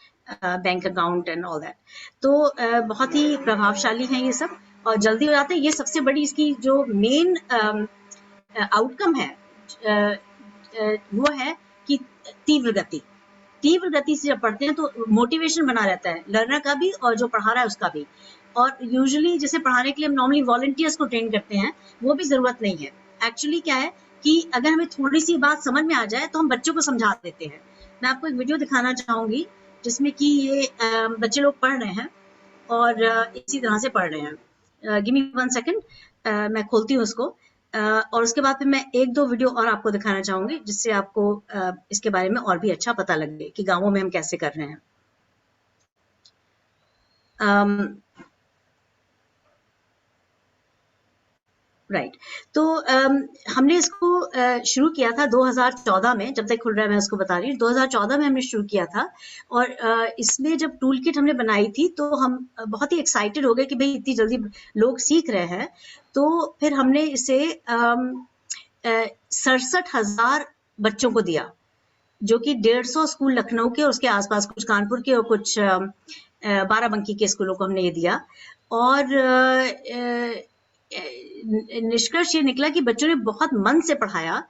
bank account and all that. तो बहुत ही प्रभावशाली हैं ये सब और जल्दी हो जाते हैं। ये सबसे बड़ी इसकी जो मेन आउटकम है वो है कि तीव्र गति से जब पढ़ते हैं तो मोटिवेशन बना रहता है लर्नर का भी और जो पढ़ा रहा है उसका भी। और यूजुअली जैसे पढ़ाने के लिए हम नॉर्मली वॉलंटियर्स को ट्रेन करते हैं, वो भी जरूरत नहीं है। एक्चुअली क्या है कि अगर हमें थोड़ी सी बात समझ में आ जाए तो हम बच्चों को समझा देते हैं। मैं आपको एक वीडियो दिखाना चाहूंगी जिसमें कि ये बच्चे लोग पढ़ रहे हैं और इसी तरह से पढ़ रहे हैं। गिव मी 1 सेकंड, मैं खोलती हूँ उसको और उसके बाद फिर मैं 1-2 वीडियो और आपको दिखाना चाहूंगी जिससे आपको इसके बारे में और भी अच्छा पता लगे कि गांवों में हम कैसे कर रहे हैं। राइट तो हमने इसको शुरू किया था 2014 में, जब तक खुल रहा है मैं उसको बता रही हूँ। 2014 में हमने शुरू किया था और इसमें जब टूल किट हमने बनाई थी तो हम बहुत ही एक्साइटेड हो गए कि भाई इतनी जल्दी लोग सीख रहे हैं। तो फिर हमने इसे 67,000 बच्चों को दिया, जो कि 150 स्कूल लखनऊ के और उसके आसपास, कुछ कानपुर के और कुछ बाराबंकी के स्कूलों को हमने ये दिया। और निष्कर्ष ये निकला कि बच्चों ने बहुत मन से पढ़ाया।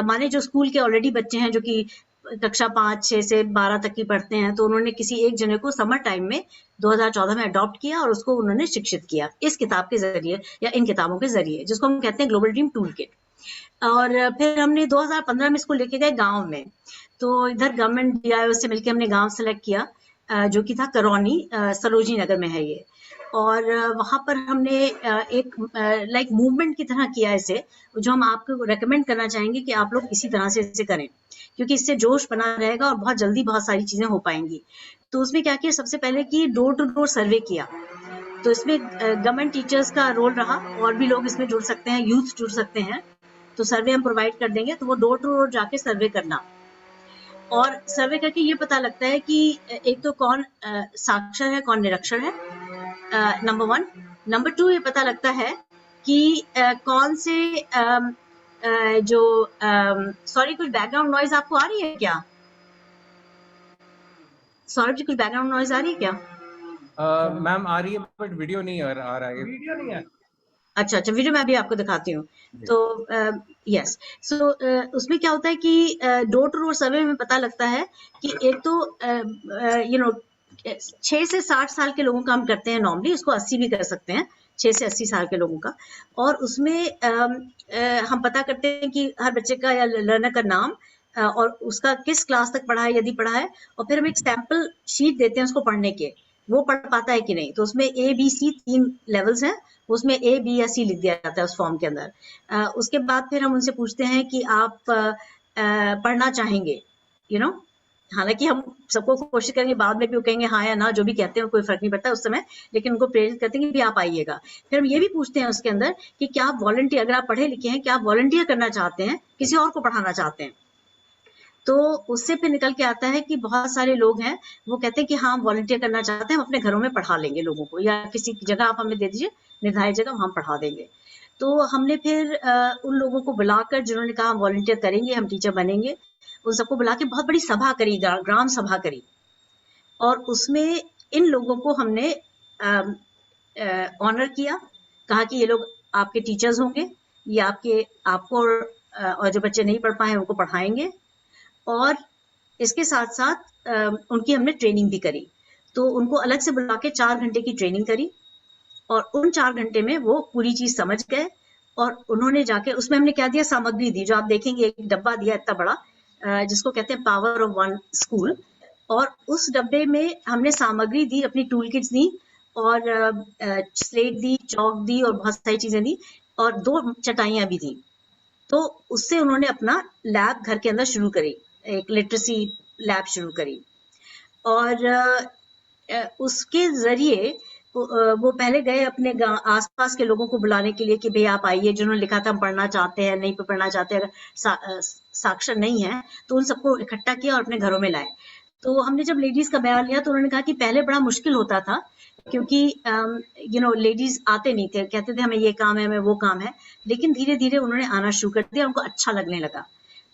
माने जो स्कूल के ऑलरेडी बच्चे हैं जो कि कक्षा 5, 6 से 12 तक की पढ़ते हैं, तो उन्होंने किसी एक जने को समर टाइम में 2014 में अडॉप्ट किया और उसको उन्होंने शिक्षित किया इस किताब के जरिए या इन किताबों के जरिए, जिसको हम कहते हैं ग्लोबल ड्रीम टूल किट। और फिर हमने 2015 में इसको लेके गए गांव में। तो इधर गवर्नमेंट DIO से मिलकर हमने गांव सेलेक्ट किया जो कि था करौनी, सरोजनी नगर में है ये। और वहाँ पर हमने एक लाइक मूवमेंट की तरह किया इसे, जो हम आपको रेकमेंड करना चाहेंगे कि आप लोग इसी तरह से इसे करें, क्योंकि इससे जोश बना रहेगा और बहुत जल्दी बहुत सारी चीजें हो पाएंगी। तो उसमें क्या किया, सबसे पहले कि डोर टू डोर सर्वे किया। तो इसमें गवर्नमेंट टीचर्स का रोल रहा, और भी लोग इसमें जुड़ सकते हैं, यूथ जुड़ सकते हैं। तो सर्वे हम प्रोवाइड कर देंगे, तो वो डोर टू डोर जाके सर्वे करना, और सर्वे करके ये पता लगता है कि एक तो कौन साक्षर है कौन निरक्षर है, नंबर 1। नंबर 2 ये पता लगता है कि कौन से जो सॉरी कुछ बैकग्राउंड नॉइज आपको आ रही है क्या? सौरभ जी कुछ बैकग्राउंड नॉइज आ रही है क्या? मैम आ रही है बट वीडियो नहीं आ रहा है। वीडियो नहीं है। अच्छा, वीडियो मैं भी आपको दिखाती हूँ। तो यस, सो उसमें क्या होता है कि डोर टू डोर सर्वे में पता लगता है कि एक तो 6 से 60 साल के लोगों का हम करते हैं नॉर्मली, उसको 80 भी कर सकते हैं, 6 से 80 साल के लोगों का। और उसमें हम पता करते हैं कि हर बच्चे का या लर्नर का नाम और उसका किस क्लास तक पढ़ा है, यदि पढ़ा है, और फिर हम एक सैंपल शीट देते हैं उसको पढ़ने के, वो पढ़ पाता है कि नहीं। तो उसमें ABC 3 लेवल्स हैं, उसमें A, B या C लिख दिया जाता है उस फॉर्म के अंदर। उसके बाद फिर हम उनसे पूछते हैं कि आप पढ़ना चाहेंगे, हालांकि हम सबको कोशिश करेंगे, बाद में भी वो कहेंगे हाँ या ना, जो भी कहते हैं कोई फर्क नहीं पड़ता उस समय, लेकिन उनको प्रेरित करते हैं कि भी आप आइएगा। फिर हम ये भी पूछते हैं उसके अंदर कि क्या आप वॉलंटियर, अगर आप पढ़े लिखे हैं, क्या आप वॉलंटियर करना चाहते हैं, किसी और को पढ़ाना चाहते हैं। तो उससे फिर निकल के आता है कि बहुत सारे लोग हैं वो कहते हैं कि हाँ हम वॉलंटियर करना चाहते हैं, हम अपने घरों में पढ़ा लेंगे लोगों को, या किसी जगह आप हमें दे दीजिए निर्धारित जगह, हम पढ़ा देंगे। तो हमने फिर उन लोगों को बुलाकर जिन्होंने कहा हम वॉलंटियर करेंगे, हम टीचर बनेंगे, उन सबको बुला के बहुत बड़ी सभा करी, ग्राम सभा करी, और उसमें इन लोगों को हमने ऑनर किया, कहा कि ये लोग आपके टीचर्स होंगे, ये आपको और जो बच्चे नहीं पढ़ पाए उनको पढ़ाएंगे, और इसके साथ साथ उनकी हमने ट्रेनिंग भी करी। तो उनको अलग से बुला के 4 घंटे की ट्रेनिंग करी, और उन 4 घंटे में वो पूरी चीज समझ गए, और उन्होंने जाके उसमें हमने क्या दिया, सामग्री दी, जो आप देखेंगे एक डब्बा दिया इतना बड़ा, जिसको कहते हैं पावर ऑफ 1 स्कूल, और उस डब्बे में हमने सामग्री दी, अपनी टूल किट्स दी, और स्लेट दी, चौक दी, और बहुत सारी चीजें दी, और 2 चटाइयां भी दी। तो उससे उन्होंने अपना लैब घर के अंदर शुरू करी, एक लिटरेसी लैब शुरू करी। और उसके जरिए वो पहले गए अपने आसपास के लोगों को बुलाने के लिए कि भाई आप आइए, जिन्होंने लिखा था हम पढ़ना चाहते हैं, नहीं पढ़ना चाहते, अगर साक्षर नहीं है तो उन सबको इकट्ठा किया और अपने घरों में लाए। तो हमने जब लेडीज का बयान लिया तो उन्होंने कहा कि पहले बड़ा मुश्किल होता था क्योंकि लेडीज आते नहीं थे, कहते थे हमें ये काम है, हमें वो काम है, लेकिन धीरे धीरे उन्होंने आना शुरू कर दिया, उनको अच्छा लगने लगा।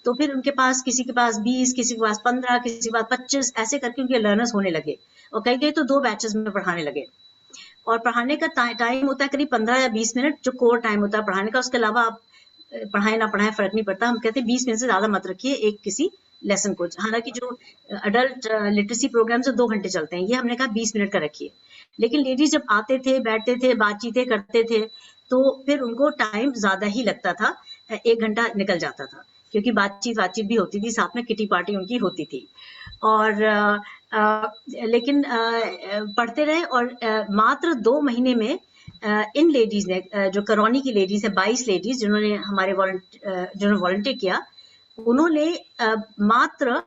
तो फिर उनके पास किसी के पास 20, किसी के पास 15, किसी के पास 25, ऐसे करके उनके लर्नर्स होने लगे और कई तो 2 बैचेस में पढ़ाने लगे। और पढ़ाने का टाइम होता है करीब 15 या 20 मिनट, जो कोर टाइम होता है पढ़ाने का। उसके अलावा आप पढ़ाए ना पढ़ाए फर्क नहीं पड़ता। हम कहते हैं 20 मिनट से ज्यादा मत रखिए एक किसी लेसन को। हालांकि जो अडल्ट लिटरेसी प्रोग्राम से 2 घंटे चलते हैं, ये हमने कहा 20 मिनट का रखिए। लेकिन लेडीज जब आते थे, बैठते थे, बातचीतें करते थे, तो फिर उनको टाइम ज्यादा ही लगता था, 1 घंटा निकल जाता था, क्योंकि बातचीत भी होती थी, साथ में किटी पार्टी उनकी होती थी। और लेकिन पढ़ते रहे और मात्र 2 महीने में इन लेडीज ने, जो करौनी की लेडीज है, 22 लेडीज जिन्होंने हमारे वॉलंटियर किया, उन्होंने मात्र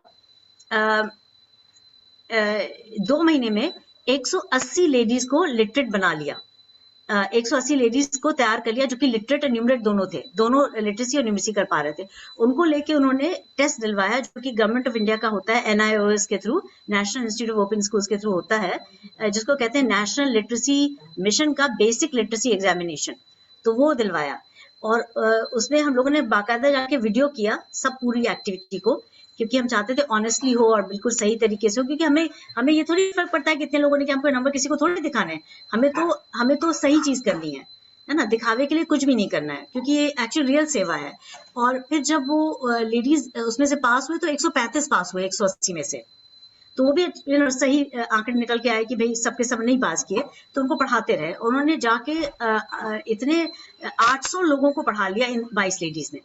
2 महीने में 180 लेडीज को लिटरेट बना लिया। 180 लेडीज को तैयार कर लिया जो कि लिटरेट और न्यूमरेट दोनों थे, दोनों लिटरेसी और न्यूमरेसी कर पा रहे थे। उनको लेके उन्होंने टेस्ट दिलवाया जो कि गवर्नमेंट ऑफ इंडिया का होता है, NIOS के through, national institute of open schools के थ्रू होता है, जिसको कहते हैं नेशनल लिटरेसी मिशन का बेसिक लिटरेसी एग्जामिनेशन। तो वो दिलवाया और उसमें हम लोगों ने बाकायदा जाके वीडियो किया सब पूरी एक्टिविटी को, क्योंकि हम चाहते थे ऑनेस्टली हो और बिल्कुल सही तरीके से हो। क्योंकि हमें ये थोड़ी फर्क पड़ता है कितने लोगों ने क्या, हमको नंबर किसी को थोड़ी दिखाना है, हमें तो सही चीज करनी है ना, दिखावे के लिए कुछ भी नहीं करना है, क्योंकि ये एक्चुअली रियल सेवा है। और फिर जब वो लेडीज उसमें से पास हुए तो 135 पास हुए 180 में से, तो वो भी सही आंकड़े निकल के आए कि भाई सबके सब नहीं पास किए, तो उनको पढ़ाते रहे। उन्होंने जाके इतने 800 लोगों को पढ़ा लिया इन 22 लेडीज ने,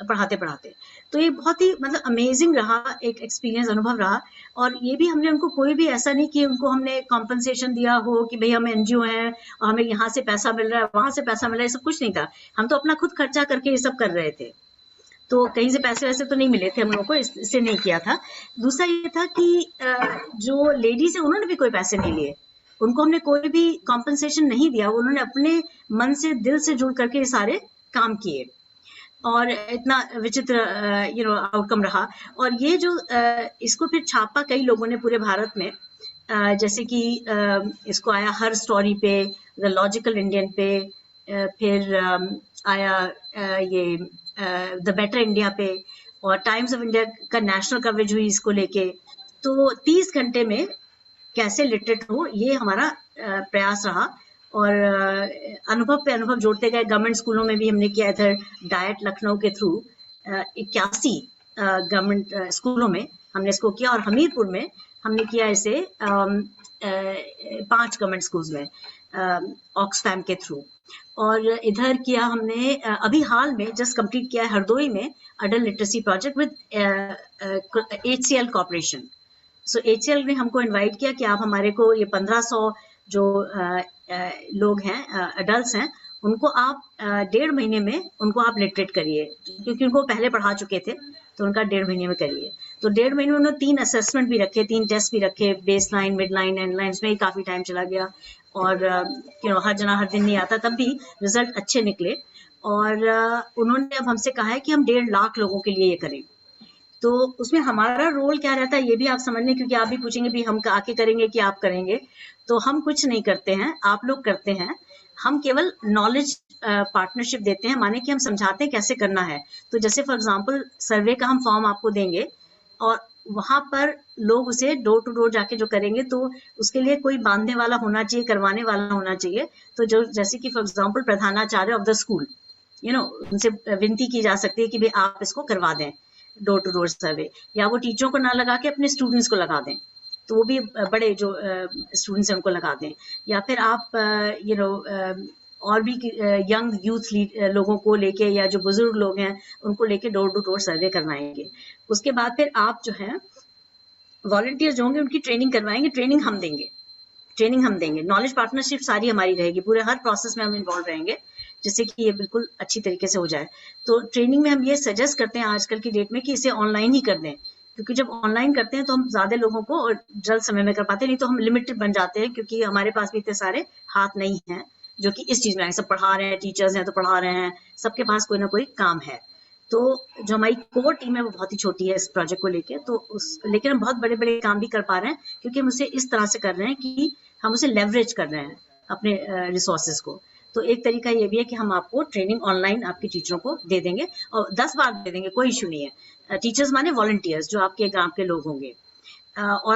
पढ़ाते पढ़ाते। तो ये बहुत ही मतलब अमेजिंग रहा, एक एक्सपीरियंस, अनुभव रहा। और ये भी हमने उनको कोई भी ऐसा नहीं कि उनको हमने कॉम्पनसेशन दिया हो कि भाई हम NGO हैं और हमें यहाँ से पैसा मिल रहा है, वहां से पैसा मिल रहा है, सब कुछ नहीं था। हम तो अपना खुद खर्चा करके ये सब कर रहे थे, तो कहीं से पैसे वैसे तो नहीं मिले थे हम लोगों को, इससे नहीं किया था। दूसरा ये था कि जो लेडीज है उन्होंने भी कोई पैसे नहीं लिए, उनको हमने कोई भी कॉम्पनसेशन नहीं दिया, उन्होंने अपने मन से, दिल से जुड़ करके ये सारे काम किए और इतना विचित्र आउटकम रहा। और ये जो इसको फिर छापा कई लोगों ने पूरे भारत में, जैसे कि इसको आया हर स्टोरी पे, द लॉजिकल इंडियन पे, फिर आया ये द बेटर इंडिया पे, और टाइम्स ऑफ इंडिया का नेशनल कवरेज हुई इसको लेके। तो 30 घंटे में कैसे लिटरेट हो, ये हमारा प्रयास रहा। और अनुभव पे अनुभव जोड़ते गए। गवर्नमेंट स्कूलों में भी हमने किया, इधर डाइट लखनऊ के थ्रू 81 गवर्नमेंट स्कूलों में हमने इसको किया, और हमीरपुर में हमने किया इसे 5 गवर्नमेंट स्कूल्स में ऑक्सफैम के थ्रू। और इधर किया हमने अभी हाल में जस्ट कंप्लीट किया है हरदोई में adult literacy project with HCL corporation. So HCL ने हमको इनवाइट किया कि आप हमारे को ये 1500 जो लोग हैं, अडल्ट हैं, उनको आप 1.5 महीने में उनको आप लिटरेट करिए, क्योंकि उनको पहले पढ़ा चुके थे, तो उनका 1.5 महीने में करिए। तो 1.5 महीने में उन्होंने 3 असेसमेंट भी रखे, 3 टेस्ट भी रखे, base line, mid line, and line, में ही काफी टाइम चला गया। और हर जना हर दिन नहीं आता, तब भी रिजल्ट अच्छे निकले। और उन्होंने अब हमसे कहा है कि हम 1.5 लाख लोगों के लिए ये करें। तो उसमें हमारा रोल क्या रहता है ये भी आप समझ लें, क्योंकि आप भी पूछेंगे भी हम आके करेंगे कि आप करेंगे। तो हम कुछ नहीं करते हैं, आप लोग करते हैं। हम केवल नॉलेज पार्टनरशिप देते हैं, माने कि हम समझाते हैं कैसे करना है। तो जैसे फॉर एग्जांपल सर्वे का हम फॉर्म आपको देंगे और वहां पर लोग उसे डोर टू डोर जाके जो करेंगे, तो उसके लिए कोई बांधने वाला होना चाहिए, करवाने वाला होना चाहिए। तो जो जैसे कि फॉर एग्जांपल प्रधानाचार्य ऑफ द स्कूल, उनसे विनती की जा सकती है कि भाई आप इसको करवा दें डोर टू डोर सर्वे, या वो टीचरों को ना लगा के अपने स्टूडेंट्स को लगा दें, तो वो भी बड़े जो स्टूडेंट्स हैं उनको लगा दें। या फिर आप और भी यंग यूथ लोगों को लेके, या जो बुजुर्ग लोग हैं उनको लेके डोर टू डोर सर्वे करवाएंगे। उसके बाद फिर आप जो है वॉलंटियर्स होंगे, उनकी ट्रेनिंग करवाएंगे, ट्रेनिंग हम देंगे। नॉलेज पार्टनरशिप सारी हमारी रहेगी, पूरे हर प्रोसेस में हम इन्वॉल्व रहेंगे, जिससे कि ये बिल्कुल अच्छी तरीके से हो जाए। तो ट्रेनिंग में हम ये सजेस्ट करते हैं आजकल की डेट में कि इसे ऑनलाइन ही कर दें, क्योंकि जब ऑनलाइन करते हैं तो हम ज्यादा लोगों को और जल्द समय में कर पाते हैं, नहीं तो हम लिमिटेड बन जाते हैं क्योंकि हमारे पास भी इतने सारे हाथ नहीं हैं जो कि इस चीज में आए। सब पढ़ा रहे हैं, टीचर्स हैं तो पढ़ा रहे हैं, सबके पास कोई ना कोई काम है। तो जो हमारी कोर टीम है वो बहुत ही छोटी है इस प्रोजेक्ट को लेके, तो लेकिन हम बहुत बड़े बड़े काम भी कर पा रहे हैं क्योंकि हम उसे इस तरह से कर रहे हैं कि हम उसे लेवरेज कर रहे हैं अपने रिसोर्सेज को। तो एक तरीका ये भी है कि हम आपको ट्रेनिंग ऑनलाइन आपके टीचरों को दे देंगे और 10 बार दे देंगे, कोई इशू नहीं है। टीचर्स माने वॉलंटियर्स जो आपके गांव के लोग होंगे, और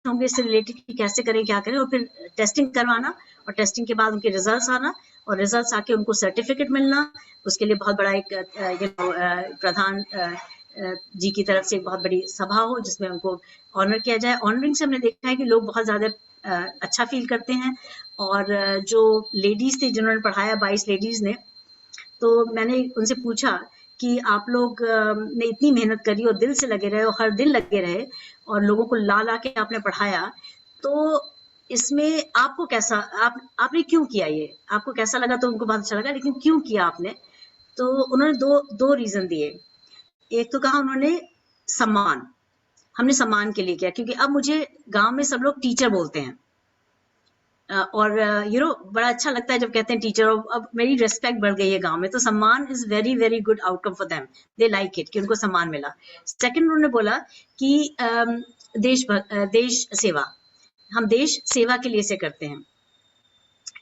होंगे इससे रिलेटेड कि कैसे करें क्या करें, और फिर टेस्टिंग करवाना और टेस्टिंग के बाद उनके रिजल्ट्स आना और रिजल्ट्स आके उनको सर्टिफिकेट मिलना। उसके लिए बहुत बड़ा एक प्रधान जी की तरफ से एक बहुत बड़ी सभा हो जिसमें उनको ऑनर किया जाए। ऑनरिंग से हमने देखा है कि लोग बहुत ज्यादा अच्छा फील करते हैं। और जो लेडीज थी जिन्होंने पढ़ाया, 22 लेडीज ने, तो मैंने उनसे पूछा कि आप लोग ने इतनी मेहनत करी और दिल से लगे रहे और हर दिन लगे रहे और लोगों को ला ला के आपने पढ़ाया, तो इसमें आपको कैसा, आपने क्यों किया ये, आपको कैसा लगा? तो उनको बहुत अच्छा लगा, लेकिन क्यों किया आपने? तो उन्होंने दो रीजन दिए। एक तो कहा उन्होंने सम्मान, हमने सम्मान के लिए किया क्योंकि अब मुझे गांव में सब लोग टीचर बोलते हैं और बड़ा अच्छा लगता है जब कहते हैं टीचर, और अब मेरी रिस्पेक्ट बढ़ गई है गांव में। तो सम्मान is very very good outcome for them, they like it कि उनको सम्मान मिला। सेकंड उन्होंने बोला कि देश सेवा, हम देश सेवा के लिए इसे करते हैं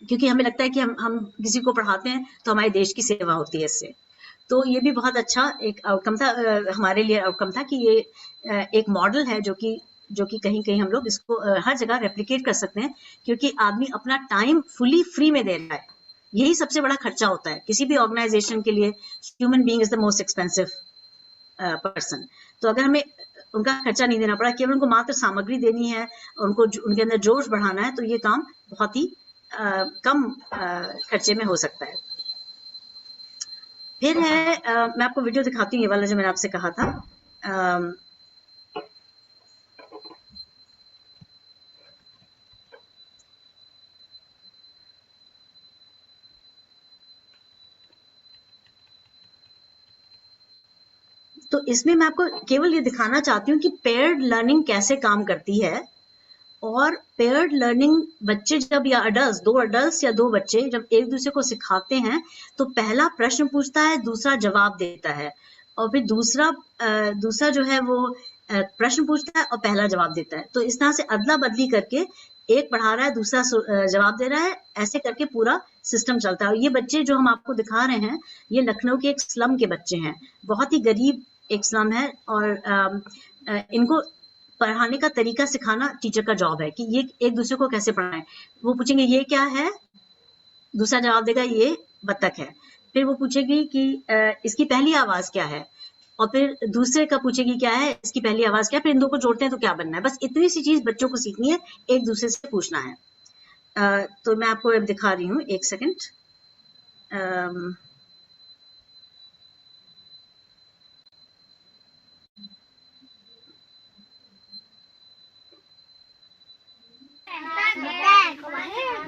क्योंकि हमें लगता है कि हम किसी को पढ़ाते हैं तो हमारे देश की सेवा होती है इससे। तो ये भी बहुत अच्छा एक आउटकम था, हमारे लिए आउटकम था कि ये एक मॉडल है जो कि कहीं कहीं हम लोग इसको हर जगह रेप्लिकेट कर सकते हैं क्योंकि आदमी अपना टाइम फुली फ्री में दे रहा है। यही सबसे बड़ा खर्चा होता है किसी भी ऑर्गेनाइजेशन के लिए। Human being is the most expensive person. तो अगर हमें उनका खर्चा नहीं देना पड़ा, केवल उनको मात्र सामग्री देनी है और उनको उनके अंदर जोश बढ़ाना है, तो ये काम बहुत ही कम खर्चे में हो सकता है। फिर है मैं आपको वीडियो दिखाती हूँ, ये वाला जो मैंने आपसे कहा था। तो इसमें मैं आपको केवल ये दिखाना चाहती हूँ कि पेयर्ड लर्निंग कैसे काम करती है। और पेयर्ड लर्निंग बच्चे जब, या अडल्ट, 2 अडल्ट या 2 बच्चे जब एक दूसरे को सिखाते हैं तो पहला प्रश्न पूछता है, दूसरा जवाब देता है, और फिर दूसरा जो है वो प्रश्न पूछता है और पहला जवाब देता है। तो इस तरह से अदला बदली करके एक पढ़ा रहा है, दूसरा जवाब दे रहा है, ऐसे करके पूरा सिस्टम चलता है। और ये बच्चे जो हम आपको दिखा रहे हैं, ये लखनऊ के एक स्लम के बच्चे हैं, बहुत ही गरीब एक स्लम है। और इनको पढ़ाने का तरीका सिखाना टीचर का जॉब है कि ये एक दूसरे को कैसे पढ़ाएं। वो पूछेंगे ये क्या है, दूसरा जवाब देगा ये बत्तख है। फिर वो पूछेगी कि इसकी पहली आवाज क्या है, और फिर दूसरे का पूछेगी क्या है, इसकी पहली आवाज क्या है। फिर इन दो को जोड़ते हैं तो क्या बनना है। बस इतनी सी चीज बच्चों को सीखनी है, एक दूसरे से पूछना है। तो मैं आपको अब दिखा रही हूँ, एक सेकेंड।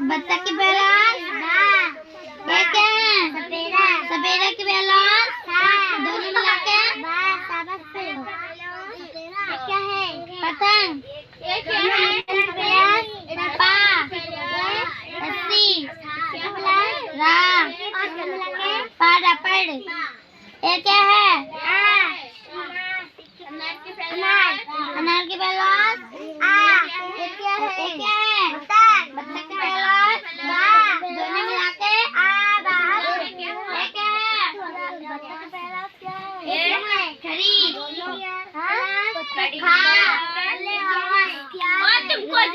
बत्तख की पहला ये क्या है? सपेरा की पहला दोनों मिला के क्या है? पतंग। ये क्या है? पा रस्सी रा पाड़ा पड़। ये क्या है? अनार की पहला ये क्या है? बत्तख की पहला दोनों मिला के बाहर। ये क्या है? बत्तख की पहला क्या है? खरी और तुमको इस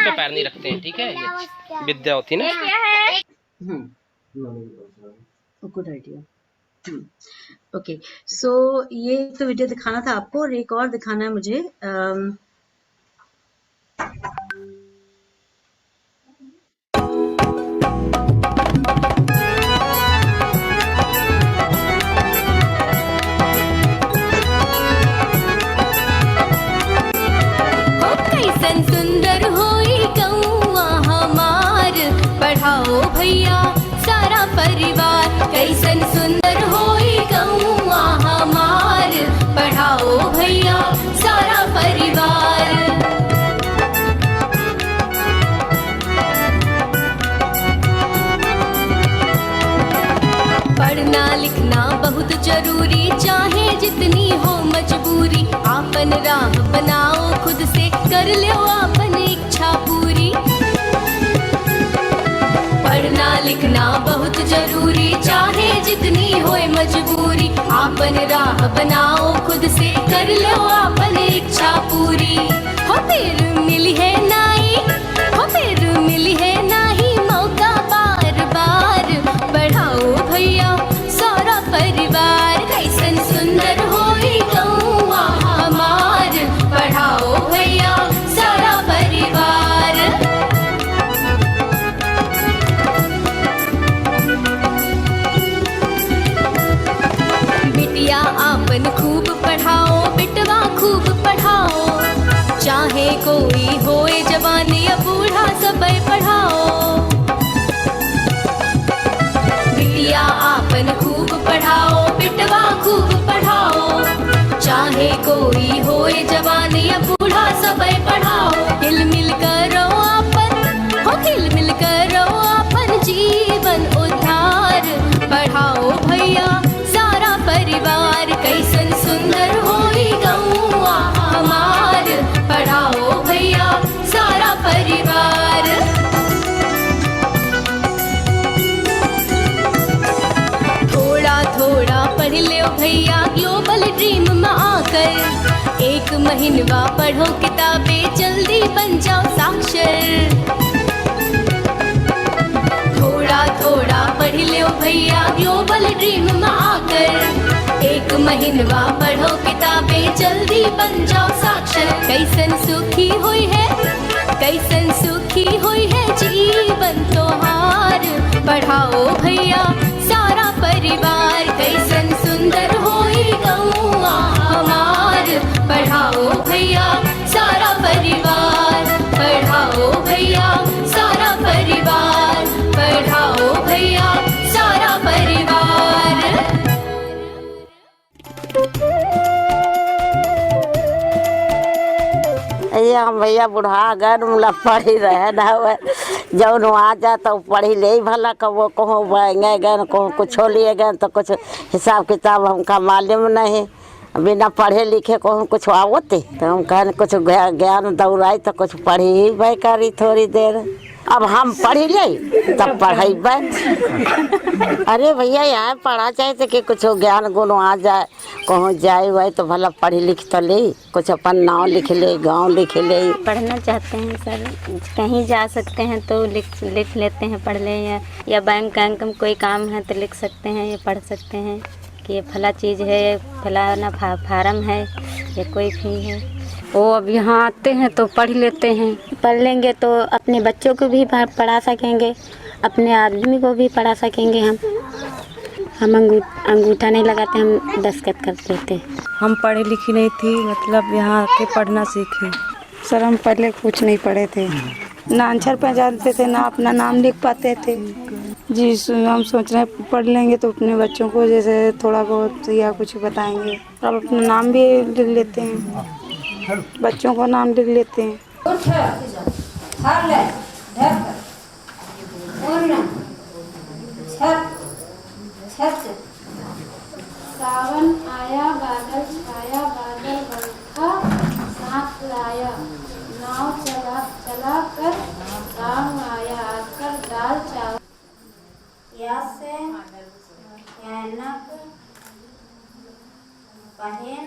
पे पैर नहीं रखते हैं, ठीक है? ये विद्या होती है ना। Good idea. ओके, सो ये तो वीडियो दिखाना था आपको, और एक और दिखाना है मुझे। कैसन सुंदर होई गौआ हमार, पढ़ाओ भैया सारा परिवार। कैसन सुंदर होई गौआ हमार, पढ़ाओ भैया सारा परिवार। पढ़ना लिखना बहुत जरूरी, चाहे जितनी हो मजबूरी, आपन राह बनाओ खुद से, कर लो आपन इच्छा पूरी। पढ़ना लिखना बहुत जरूरी, चाहे जितनी होए मजबूरी, आपन राह बनाओ खुद से, कर लो आपन इच्छा पूरी। हो फिर मिली है नाई, हो फिर मिली है नाही मौका बार बार, बढ़ाओ भैया सारा परिवार। कैसन सुंदर होई गौआ हमार, बढ़ाओ भैया सारा परिवार। बिटिया आपन खूब पढ़ाओ, बिटवा खूब पढ़ाओ, चाहे कोई होए जवान या बूढ़ा सबे पढ़ाओ। बिटिया आपन खूब पढ़ाओ, बिटवा खूब पढ़ाओ, चाहे कोई होए जवान या बूढ़ा सबे पढ़ाओ। हिल मिल करो आपन, हो हिल मिल करो आपन जीवन उद्धार, पढ़ाओ भैया सारा परिवार। कैसन सुंदर होई गौआ हमार, पढ़ाओ भैया सारा परिवार। थोड़ा थोड़ा पढ़ लो भैया ग्लोबल ड्रीम में आकर, एक महीनवा पढ़ो किताबें जल्दी बन जाओ साक्षर। थोड़ा थोड़ा पढ़ लो भैया ग्लोबल ड्रीम में आकर, एक महीनवा पढ़ो किताबें जल्दी बन जाओ साक्षर। कैसन सुखी हुई है, कैसन सुखी हुई है जीवन तोहार, पढ़ाओ भैया सारा परिवार। कैसन सुंदर होई गौआ हमार, पढ़ाओ भैया सारा परिवार, पढ़ाओ भैया सारा परिवार, पढ़ाओ भैया सारा परिवार। भैया बुढ़ा गए मतलब पढ़ी रहे ना हुए, जौन आ जाए तो पढ़ी ले भला, कहो कहूँ गए गए कहूँ कुछ लिए गए तो कुछ हिसाब किताब हमका मालूम नहीं, बिना पढ़े लिखे कहूँ कुछ आवते तो हम कहने कुछ ज्ञान दौड़ाई तो कुछ पढ़ी ही भाई करी थोड़ी देर। अब हम पढ़ी ले तब पढ़ेब। अरे भैया यहाँ पढ़ा जाए तो कि कुछ ज्ञान गुण आ जाए, कहूँ जाए वही तो भला पढ़ी लिख तो ले, कुछ अपन नाम लिख ले, गांव लिख ले। पढ़ना चाहते हैं सर, कहीं जा सकते हैं तो लिख लेते हैं, पढ़ लें, या बैंक में कोई काम है तो लिख सकते हैं या पढ़ सकते हैं कि ये फला चीज़ है, फलाना फार्म है या कोई फी है। वो अब यहाँ आते हैं तो पढ़ लेते हैं, पढ़ लेंगे तो अपने बच्चों को भी पढ़ा सकेंगे, अपने आदमी को भी पढ़ा सकेंगे। हम अंगूठा नहीं लगाते, हम दस्तखत कर देते। हम पढ़ी लिखी नहीं थी, मतलब यहाँ आके पढ़ना सीखे। सर हम पहले कुछ नहीं पढ़े थे, ना अक्षर पहचानते थे, ना अपना नाम लिख पाते थे। जी हम सोच रहे हैं पढ़ लेंगे तो अपने बच्चों को जैसे थोड़ा बहुत या कुछ बताएंगे, अब अपना नाम भी लिख लेते हैं, बच्चों का नाम लिख लेते हैं। सावन आया बादल छाया, बादल बरखा साथ लाया, नाव चला चला कर गाँव आया, आकर दाल चावल। या से ऐनक पहन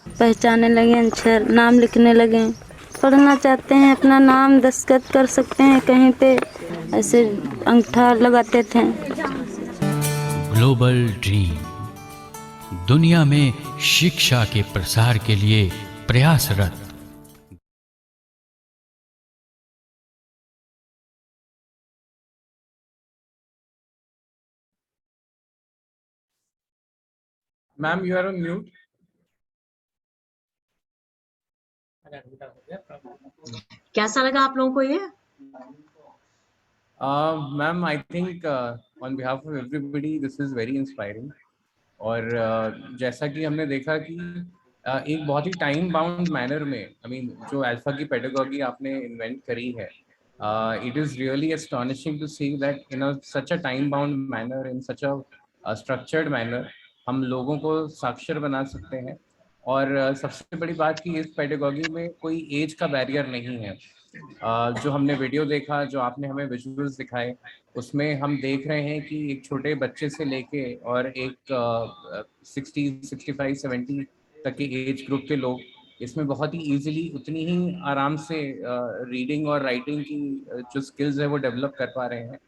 पहचानने लगे, अक्षर नाम लिखने लगे। पढ़ना चाहते हैं, अपना नाम दस्तखत कर सकते हैं, कहीं पे ऐसे अंगूठा लगाते थे। ग्लोबल ड्रीम दुनिया में शिक्षा के प्रसार के लिए प्रयासरत। Ma'am you are on mute. कैसा लगा आप लोगों को ये? Ma'am I think on behalf of everybody this is very inspiring. और जैसा कि हमने देखा कि एक बहुत ही टाइम बाउंड मैनर में आई मीन जो अल्फा की पेडागॉजी आपने इन्वेंट करी है, it is really astonishing to see that in such a time bound manner, in such a structured manner हम लोगों को साक्षर बना सकते हैं। और सबसे बड़ी बात कि इस पेडागॉजी में कोई एज का बैरियर नहीं है। जो हमने वीडियो देखा, जो आपने हमें विजुअल्स दिखाए, उसमें हम देख रहे हैं कि एक छोटे बच्चे से लेके और एक 60, 65, 70 तक के एज ग्रुप के लोग इसमें बहुत ही इजीली उतनी ही आराम से रीडिंग और राइटिंग की जो स्किल्स है वो डेवलप कर पा रहे हैं।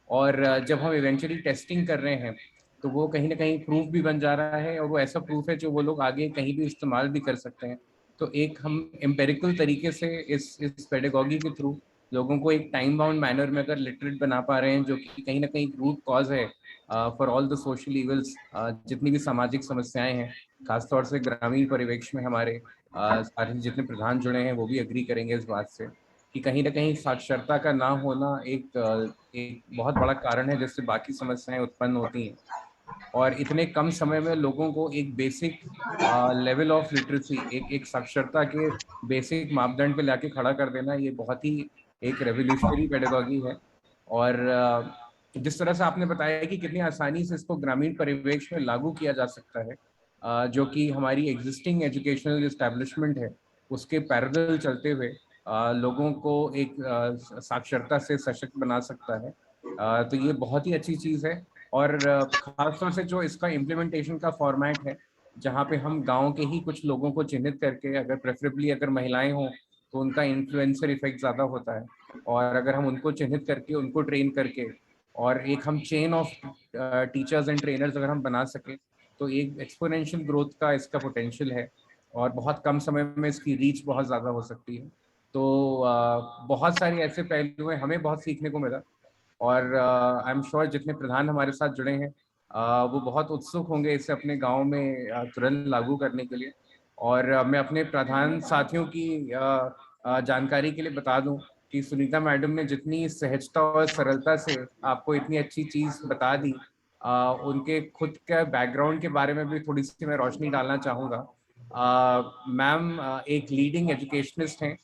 और जब हम इवेंचुअली टेस्टिंग कर रहे हैं तो वो कहीं ना कहीं प्रूफ भी बन जा रहा है, और वो ऐसा प्रूफ है जो वो लोग आगे कहीं भी इस्तेमाल भी कर सकते हैं। तो एक हम एम्पेरिकल तरीके से इस पेडागॉजी के थ्रू लोगों को एक टाइम बाउंड मैनर में अगर लिटरेट बना पा रहे हैं, जो कि कहीं ना कहीं रूट कॉज है for all the social evils, जितनी भी सामाजिक समस्याएं हैं, खासतौर से ग्रामीण परिवेश में हमारे सारे जितने प्रधान जुड़े हैं वो भी एग्री करेंगे इस बात से कि कहीं ना कहीं साक्षरता का ना होना एक बहुत बड़ा कारण है जिससे बाकी समस्याएं उत्पन्न होती हैं। और इतने कम समय में लोगों को एक बेसिक लेवल ऑफ लिटरेसी, एक साक्षरता के बेसिक मापदंड पे लाके खड़ा कर देना, ये बहुत ही एक रेवोल्यूशनरी पेडागॉजी है। और जिस तरह से आपने बताया कि कितनी आसानी से इसको ग्रामीण परिवेश में लागू किया जा सकता है, जो कि हमारी एग्जिस्टिंग एजुकेशनल एस्टेब्लिशमेंट है उसके पैरेलल चलते हुए लोगों को एक साक्षरता से सशक्त बना सकता है, तो ये बहुत ही अच्छी चीज़ है। और खासतौर से जो इसका इम्प्लीमेंटेशन का फॉर्मेट है, जहाँ पे हम गांव के ही कुछ लोगों को चिन्हित करके, अगर प्रेफरेबली अगर महिलाएं हों तो उनका इन्फ्लुएंसर इफेक्ट ज़्यादा होता है, और अगर हम उनको चिन्हित करके उनको ट्रेन करके और एक हम chain of teachers and trainers अगर हम बना सके तो एक एक्सपोनेंशियल ग्रोथ का इसका पोटेंशियल है, और बहुत कम समय में इसकी रीच बहुत ज़्यादा हो सकती है। तो बहुत सारे ऐसे पहलू हैं, हमें बहुत सीखने को मिला। और आई एम श्योर जितने प्रधान हमारे साथ जुड़े हैं वो बहुत उत्सुक होंगे इसे अपने गांव में तुरंत लागू करने के लिए। और मैं अपने प्रधान साथियों की जानकारी के लिए बता दूं कि सुनीता मैडम ने जितनी सहजता और सरलता से आपको इतनी अच्छी चीज़ बता दी, उनके खुद के बैकग्राउंड के बारे में भी थोड़ी सी मैं रोशनी डालना चाहूँगा। मैम एक लीडिंग एजुकेशनिस्ट हैं,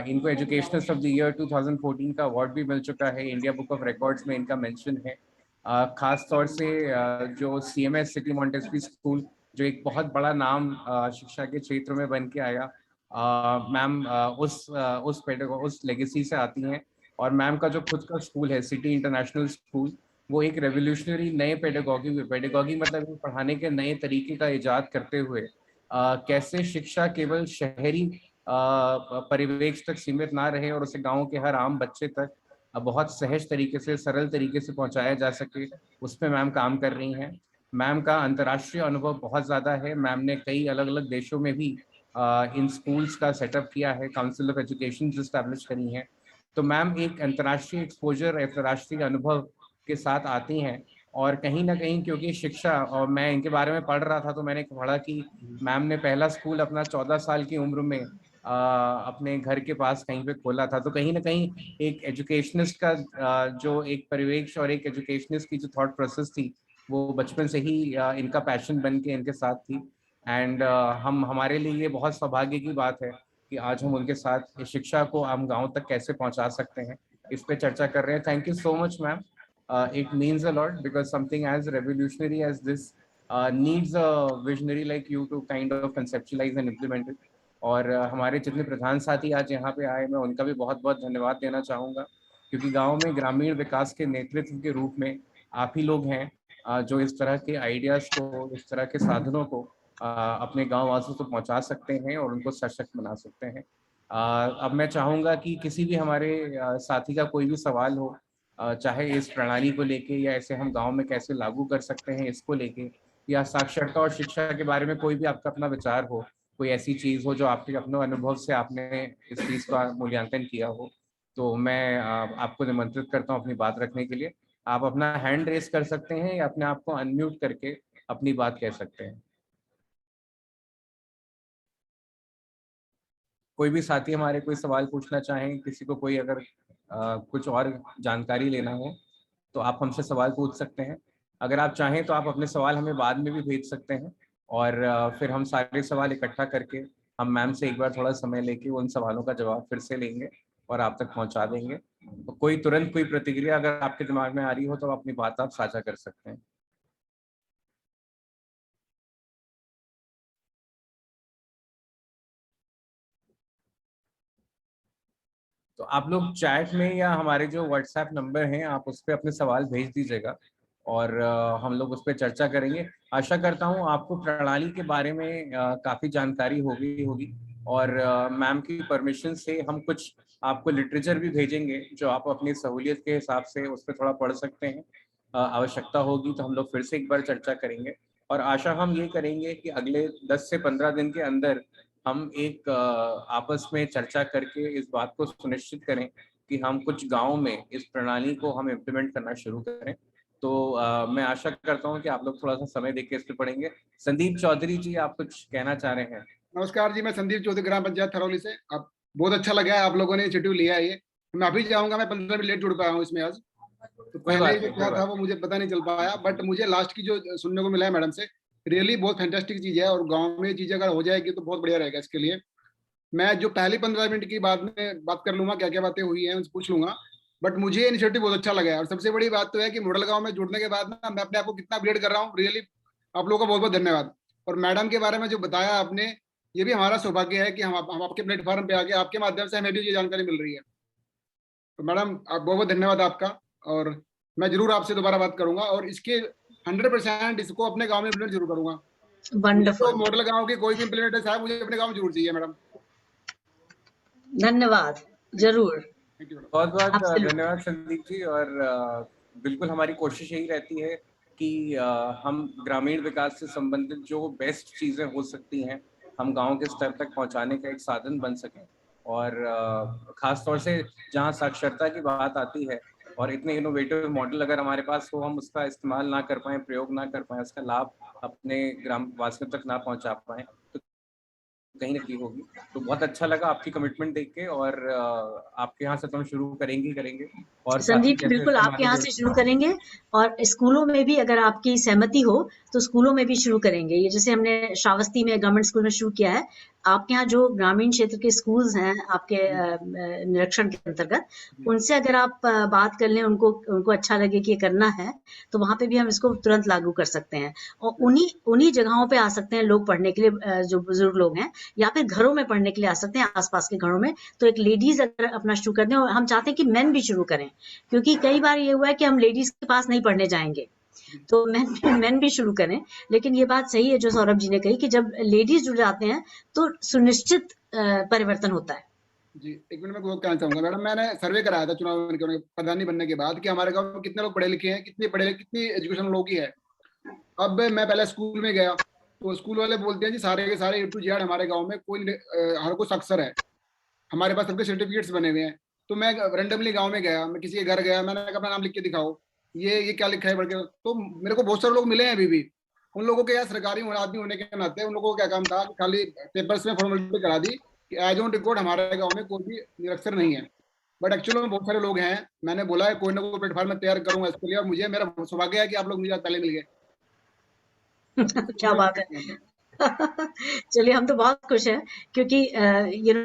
इनको एजुकेशनिस्ट ऑफ द ईयर 2014 का अवार्ड भी मिल चुका है, इंडिया बुक ऑफ रिकॉर्ड्स में इनका मेंशन है। खास तौर से जो CMS सिटी मॉन्टेसरी स्कूल, जो एक बहुत बड़ा नाम शिक्षा के क्षेत्र में बन के आया, मैम उस लेगेसी से आती हैं। और मैम का जो खुद का स्कूल है सिटी इंटरनेशनल स्कूल, वो एक रेवोल्यूशनरी नए पेडागॉजी मतलब पढ़ाने के नए तरीके का इजाद करते हुए कैसे शिक्षा केवल शहरी परिवेश तक सीमित ना रहे और उसे गांव के हर आम बच्चे तक बहुत सहज तरीके से, सरल तरीके से पहुंचाया जा सके, उस पर मैम काम कर रही हैं। मैम का अंतर्राष्ट्रीय अनुभव बहुत ज़्यादा है, मैम ने कई अलग अलग देशों में भी इन स्कूल्स का सेटअप किया है, काउंसिल ऑफ एजुकेशन इस्टेब्लिश करी हैं। तो मैम एक अंतर्राष्ट्रीय एक्सपोजर, अंतर्राष्ट्रीय अनुभव के साथ आती हैं। और कहीं ना कहीं क्योंकि शिक्षा, और मैं इनके बारे में पढ़ रहा था तो मैंने पढ़ा कि मैम ने पहला स्कूल अपना 14 साल की उम्र में अपने घर के पास कहीं पे खोला था। तो कहीं ना कहीं एक एजुकेशनिस्ट का जो एक परिवेश और एक एजुकेशनिस्ट की जो थॉट प्रोसेस थी वो बचपन से ही इनका पैशन बन के इनके साथ थी। एंड हमारे लिए ये बहुत सौभाग्य की बात है कि आज हम उनके साथ शिक्षा को हम गाँव तक कैसे पहुँचा सकते हैं, इस पर चर्चा कर रहे हैं। Thank you so much ma'am, it means a lot because something as revolutionary as this needs a visionary like you to kind of conceptualize and implement it. और हमारे जितने प्रधान साथी आज यहाँ पे आए, मैं उनका भी बहुत बहुत धन्यवाद देना चाहूँगा, क्योंकि गांव में ग्रामीण विकास के नेतृत्व के रूप में आप ही लोग हैं जो इस तरह के आइडियाज़ को, इस तरह के साधनों को अपने गाँव वासियों को पहुँचा सकते हैं और उनको सशक्त बना सकते हैं। अब मैं चाहूँगा कि किसी भी हमारे साथी का कोई भी सवाल हो, चाहे इस प्रणाली को लेके या ऐसे हम गांव में कैसे लागू कर सकते हैं इसको लेके, या साक्षरता और शिक्षा के बारे में कोई भी आपका अपना विचार हो, कोई ऐसी चीज़ हो जो आपके अपने अनुभव से आपने इस चीज़ का मूल्यांकन किया हो, तो मैं आपको निमंत्रित करता हूँ अपनी बात रखने के लिए। आप अपना हैंड रेस कर सकते हैं या अपने आप को अनम्यूट करके अपनी बात कह सकते हैं। कोई भी साथी हमारे कोई सवाल पूछना चाहें, किसी को कोई अगर कुछ और जानकारी लेना हो तो आप हमसे सवाल पूछ सकते हैं। अगर आप चाहें तो आप अपने सवाल हमें बाद में भी भेज सकते हैं और फिर हम सारे सवाल इकट्ठा करके हम मैम से एक बार थोड़ा समय लेके उन सवालों का जवाब फिर से लेंगे और आप तक पहुंचा देंगे। तो कोई तुरंत कोई प्रतिक्रिया अगर आपके दिमाग में आ रही हो तो अपनी बात आप साझा कर सकते हैं। तो आप लोग चैट में या हमारे जो व्हाट्सएप नंबर हैं आप उस पर अपने सवाल भेज दीजिएगा और हम लोग उस पर चर्चा करेंगे। आशा करता हूँ आपको प्रणाली के बारे में काफ़ी जानकारी होगी और मैम की परमिशन से हम कुछ आपको लिटरेचर भी भेजेंगे जो आप अपनी सहूलियत के हिसाब से उस पर थोड़ा पढ़ सकते हैं। आवश्यकता होगी तो हम लोग फिर से एक बार चर्चा करेंगे और आशा हम ये करेंगे कि अगले 10 से 15 दिन के अंदर हम एक आपस में चर्चा करके इस बात को सुनिश्चित करें कि हम कुछ गाँव में इस प्रणाली को हम इम्प्लीमेंट करना शुरू करें। तो मैं आशा करता हूं कि आप लोग थोड़ा सा समय देके इस पे पढ़ेंगे। संदीप चौधरी जी आप कुछ कहना चाह रहे हैं? नमस्कार जी, मैं संदीप चौधरी ग्राम पंचायत थरौली से। अब बहुत अच्छा लगा है आप लोगों ने इनिशिएटिव लिया है ये। मैं अभी जाऊंगा, मैं 15 मिनट लेट जुड़ पाया हूँ इसमें आज, तो पहले जो क्या था वो मुझे पता नहीं चल पाया, बट मुझे लास्ट की जो सुनने को मिला है मैडम से रियली बहुत फैंटास्टिक चीज है और गाँव में चीजें अगर हो जाएगी तो बहुत बढ़िया रहेगा। इसके लिए मैं जो पहली 15 मिनट की बाद में बात कर लूंगा, क्या क्या बातें हुई हैं उनसे पूछ लूंगा, बट मुझे इनिशिएटिव बहुत अच्छा लगा है। और सबसे बड़ी बात तो है कि मॉडल गांव में जुड़ने के बाद ना मैं अपने आप को कितना अपग्रेड कर रहा हूँ। रियली आप लोगों का बहुत बहुत धन्यवाद। और मैडम के बारे में जो बताया आपने, ये भी हमारा सौभाग्य है कि हम आपके प्लेटफॉर्म पे आके आपके माध्यम से हमें भी ये जानकारी मिल रही है। तो मैडम आप बहुत बहुत धन्यवाद आपका, और मैं जरूर आपसे दोबारा बात करूंगा और इसके 100% इसको अपने गाँव में इम्प्लीमेंट जरूर करूंगा। वंडरफुल। तो मॉडल गाँव की कोई भी इम्प्लीमेंट है मुझे अपने गाँव में जरूर चाहिए मैडम। धन्यवाद, जरूर। बहुत बहुत धन्यवाद संदीप जी। और बिल्कुल हमारी कोशिश यही रहती है कि हम ग्रामीण विकास से संबंधित जो बेस्ट चीज़ें हो सकती हैं हम गांव के स्तर तक पहुंचाने का एक साधन बन सकें। और ख़ास तौर से जहां साक्षरता की बात आती है और इतने इनोवेटिव मॉडल अगर हमारे पास हो, हम उसका इस्तेमाल ना कर पाएँ, प्रयोग ना कर पाएँ, उसका लाभ अपने ग्राम वासियों तक ना पहुँचा पाएँ तो कहीं ना कहीं होगी। तो बहुत अच्छा लगा आपकी कमिटमेंट देख के, और आपके यहाँ से तो हम शुरू करेंगे। और संदीप बिल्कुल आपके यहाँ से शुरू करेंगे और स्कूलों में भी अगर आपकी सहमति हो तो स्कूलों में भी शुरू करेंगे। ये जैसे हमने श्रावस्ती में गवर्नमेंट स्कूल में शुरू किया है, आपके यहाँ जो ग्रामीण क्षेत्र के स्कूल्स हैं आपके निरीक्षण के अंतर्गत, उनसे अगर आप बात कर लें, उनको अच्छा लगे कि ये करना है, तो वहां पे भी हम इसको तुरंत लागू कर सकते हैं। और उन्हीं जगहों पे आ सकते हैं लोग पढ़ने के लिए, जो बुजुर्ग लोग हैं, या फिर घरों में पढ़ने के लिए आ सकते हैं, आसपास के घरों में। तो एक लेडीज अगर अपना शुरू कर दें, और हम चाहते हैं कि मेन भी शुरू करें, क्योंकि कई बार ये हुआ है कि हम लेडीज के पास नहीं पढ़ने जाएंगे, तो मेन भी शुरू करें। लेकिन ये बात सही है जो सौरभ जी ने कही कि जब लेडीज जुड़ जाते हैं तो सुनिश्चित परिवर्तन होता है। जी, एक मिनट में वो कहना चाहूंगा मैडम, मैंने सर्वे कराया था चुनाव प्रधानी बनने के बाद कि हमारे गांव में कितने लोग पढ़े लिखे हैं, कितनी एजुकेशन लोगों की है। अब मैं पहले स्कूल में गया तो स्कूल वाले बोलते हैं जी सारे के सारे A to Z हमारे गाँव में कोई हर कोई साक्षर है, हमारे पास सबके सर्टिफिकेट्स बने हुए हैं। तो मैं रेंडमली गाँव में गया, मैं किसी के घर गया, मैंने अपना नाम लिख के दिखाओ, ये क्या लिखा है बढ़ के, तो मेरे को बहुत सारे लोग मिले हैं अभी भी। उन लोगों के यार सरकारी आदमी होने के नाते उन लोगों को क्या काम था कि खाली पेपर्स में फॉर्मेलिटी करा दी कि एज ऑन रिकॉर्ड हमारे गाँव में कोई भी निरक्षर नहीं है, बट एक्चुअली में बहुत सारे लोग हैं। मैंने बोला है कोई ना कोई प्लेटफॉर्म में तैयार करूंगा इसके लिए, और मुझे मेरा सौभाग्य है कि आप लोग मुझे पहले मिल गए। क्या बात है। चलिए, हम तो बहुत खुश हैं, क्योंकि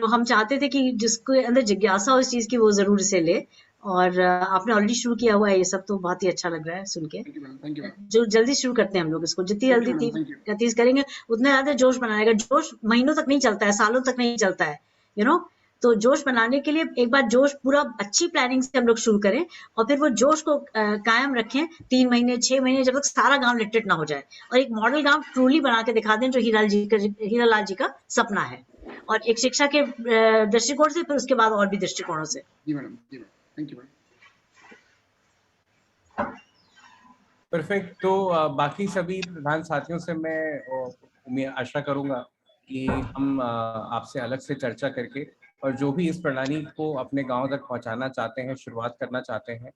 हम चाहते थे कि जिसके अंदर जिज्ञासा हो इस चीज की वो जरूर इसे ले, और आपने ऑलरेडी शुरू किया हुआ है ये सब, तो बहुत ही अच्छा लग रहा है सुन के। जो जल्दी शुरू करते हैं हम लोग इसको, जितनी जल्दी गति करेंगे उतना ज्यादा जोश बनाएगा। जोश महीनों तक नहीं चलता है, सालों तक नहीं चलता है, तो जोश बनाने के लिए एक बार जोश पूरा अच्छी प्लानिंग से हम लोग शुरू करें, और फिर वो जोश को कायम रखें 3 महीने 6 महीने, जब तक सारा गांव लिटरेट ना हो जाए, और एक मॉडल गांव ट्रूली बना के दिखा दें, जो हीरालाल जी का सपना है, और एक शिक्षा के दृष्टिकोण से, फिर उसके बाद और भी दृष्टिकोणों से। जी madam, thank you madam. Perfect. तो बाकी सभी प्रधान साथियों से मैं आशा करूंगा कि हम आपसे अलग से चर्चा करके, और जो भी इस प्रणाली को अपने गांव तक पहुंचाना चाहते हैं, शुरुआत करना चाहते हैं,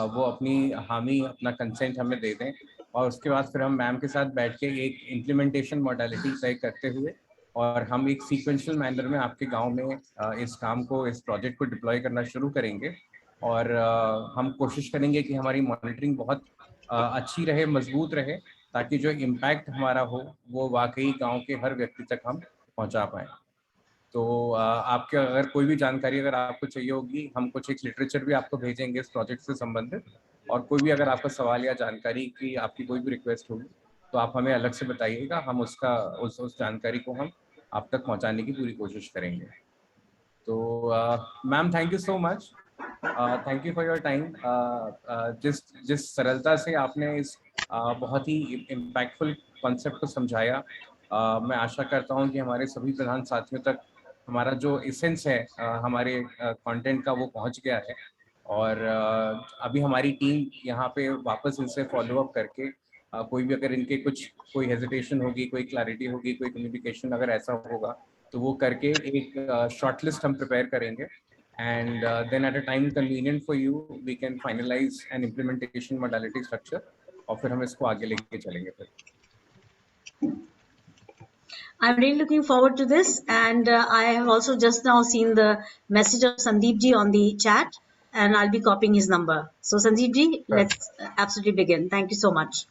वो अपनी हामी, अपना कंसेंट हमें दे दें, और उसके बाद फिर हम मैम के साथ बैठ के एक इम्प्लीमेंटेशन मॉडलिटी तय करते हुए, और हम एक सीक्वेंशियल मैनर में आपके गांव में इस काम को, इस प्रोजेक्ट को डिप्लॉय करना शुरू करेंगे। और हम कोशिश करेंगे कि हमारी मॉनिटरिंग बहुत अच्छी रहे, मजबूत रहे, ताकि जो इम्पैक्ट हमारा हो वो वाकई गांव के हर व्यक्ति तक हम पहुंचा पाएँ। तो आपके अगर कोई भी जानकारी अगर आपको चाहिए होगी, हम कुछ एक लिटरेचर भी आपको भेजेंगे इस प्रोजेक्ट से संबंधित, और कोई भी अगर आपका सवाल या जानकारी की आपकी कोई भी रिक्वेस्ट होगी तो आप हमें अलग से बताइएगा, हम उसका उस जानकारी को हम आप तक पहुंचाने की पूरी कोशिश करेंगे। तो ma'am thank you so much, thank you for your time. जिस सरलता से आपने इस बहुत ही इम्पैक्टफुल कॉन्सेप्ट को समझाया, मैं आशा करता हूं कि हमारे सभी प्रधान साथियों तक हमारा जो एसेंस है हमारे कंटेंट का वो पहुंच गया है। और अभी हमारी टीम यहाँ पे वापस इनसे फॉलो अप करके कोई भी अगर इनके कोई हेजिटेशन होगी, कोई क्लैरिटी होगी, कोई कम्युनिकेशन अगर ऐसा होगा तो वो करके एक शॉर्ट लिस्ट हम प्रिपेयर करेंगे, and then at a time convenient for you we can finalise an implementation modality structure, और फिर हम इसको आगे लेके चलेंगे फिर। I'm really looking forward to this, and I have also just now seen the message of Sandeep ji on the chat, and I'll be copying his number. So Sandeep ji, let's absolutely begin. Thank you so much.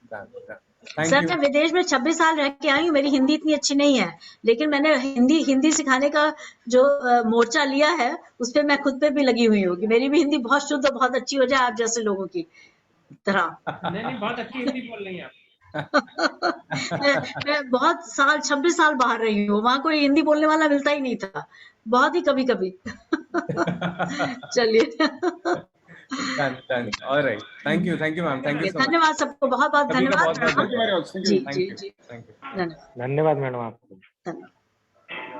Sir, मैं विदेश में 26 साल रह के आई हूँ, मेरी हिंदी इतनी अच्छी नहीं है, लेकिन मैंने हिंदी सिखाने का जो मोर्चा लिया है उस पर मैं खुद पे भी लगी हुई हूँ कि मेरी भी हिंदी बहुत शुद्ध और बहुत अच्छी हो जाए आप जैसे लोगों की तरह। नहीं, बहुत अच्छी हिंदी बोल रही हैं आप। मैं बहुत 26 साल बाहर रही हूँ, वहां कोई हिंदी बोलने वाला मिलता ही नहीं था, बहुत ही कभी कभी। चलिए, alright, thank you ma'am, thank you, धन्यवाद सबको, बहुत बहुत धन्यवाद। जी, जी, थैंक यू, धन्यवाद मैडम आपको।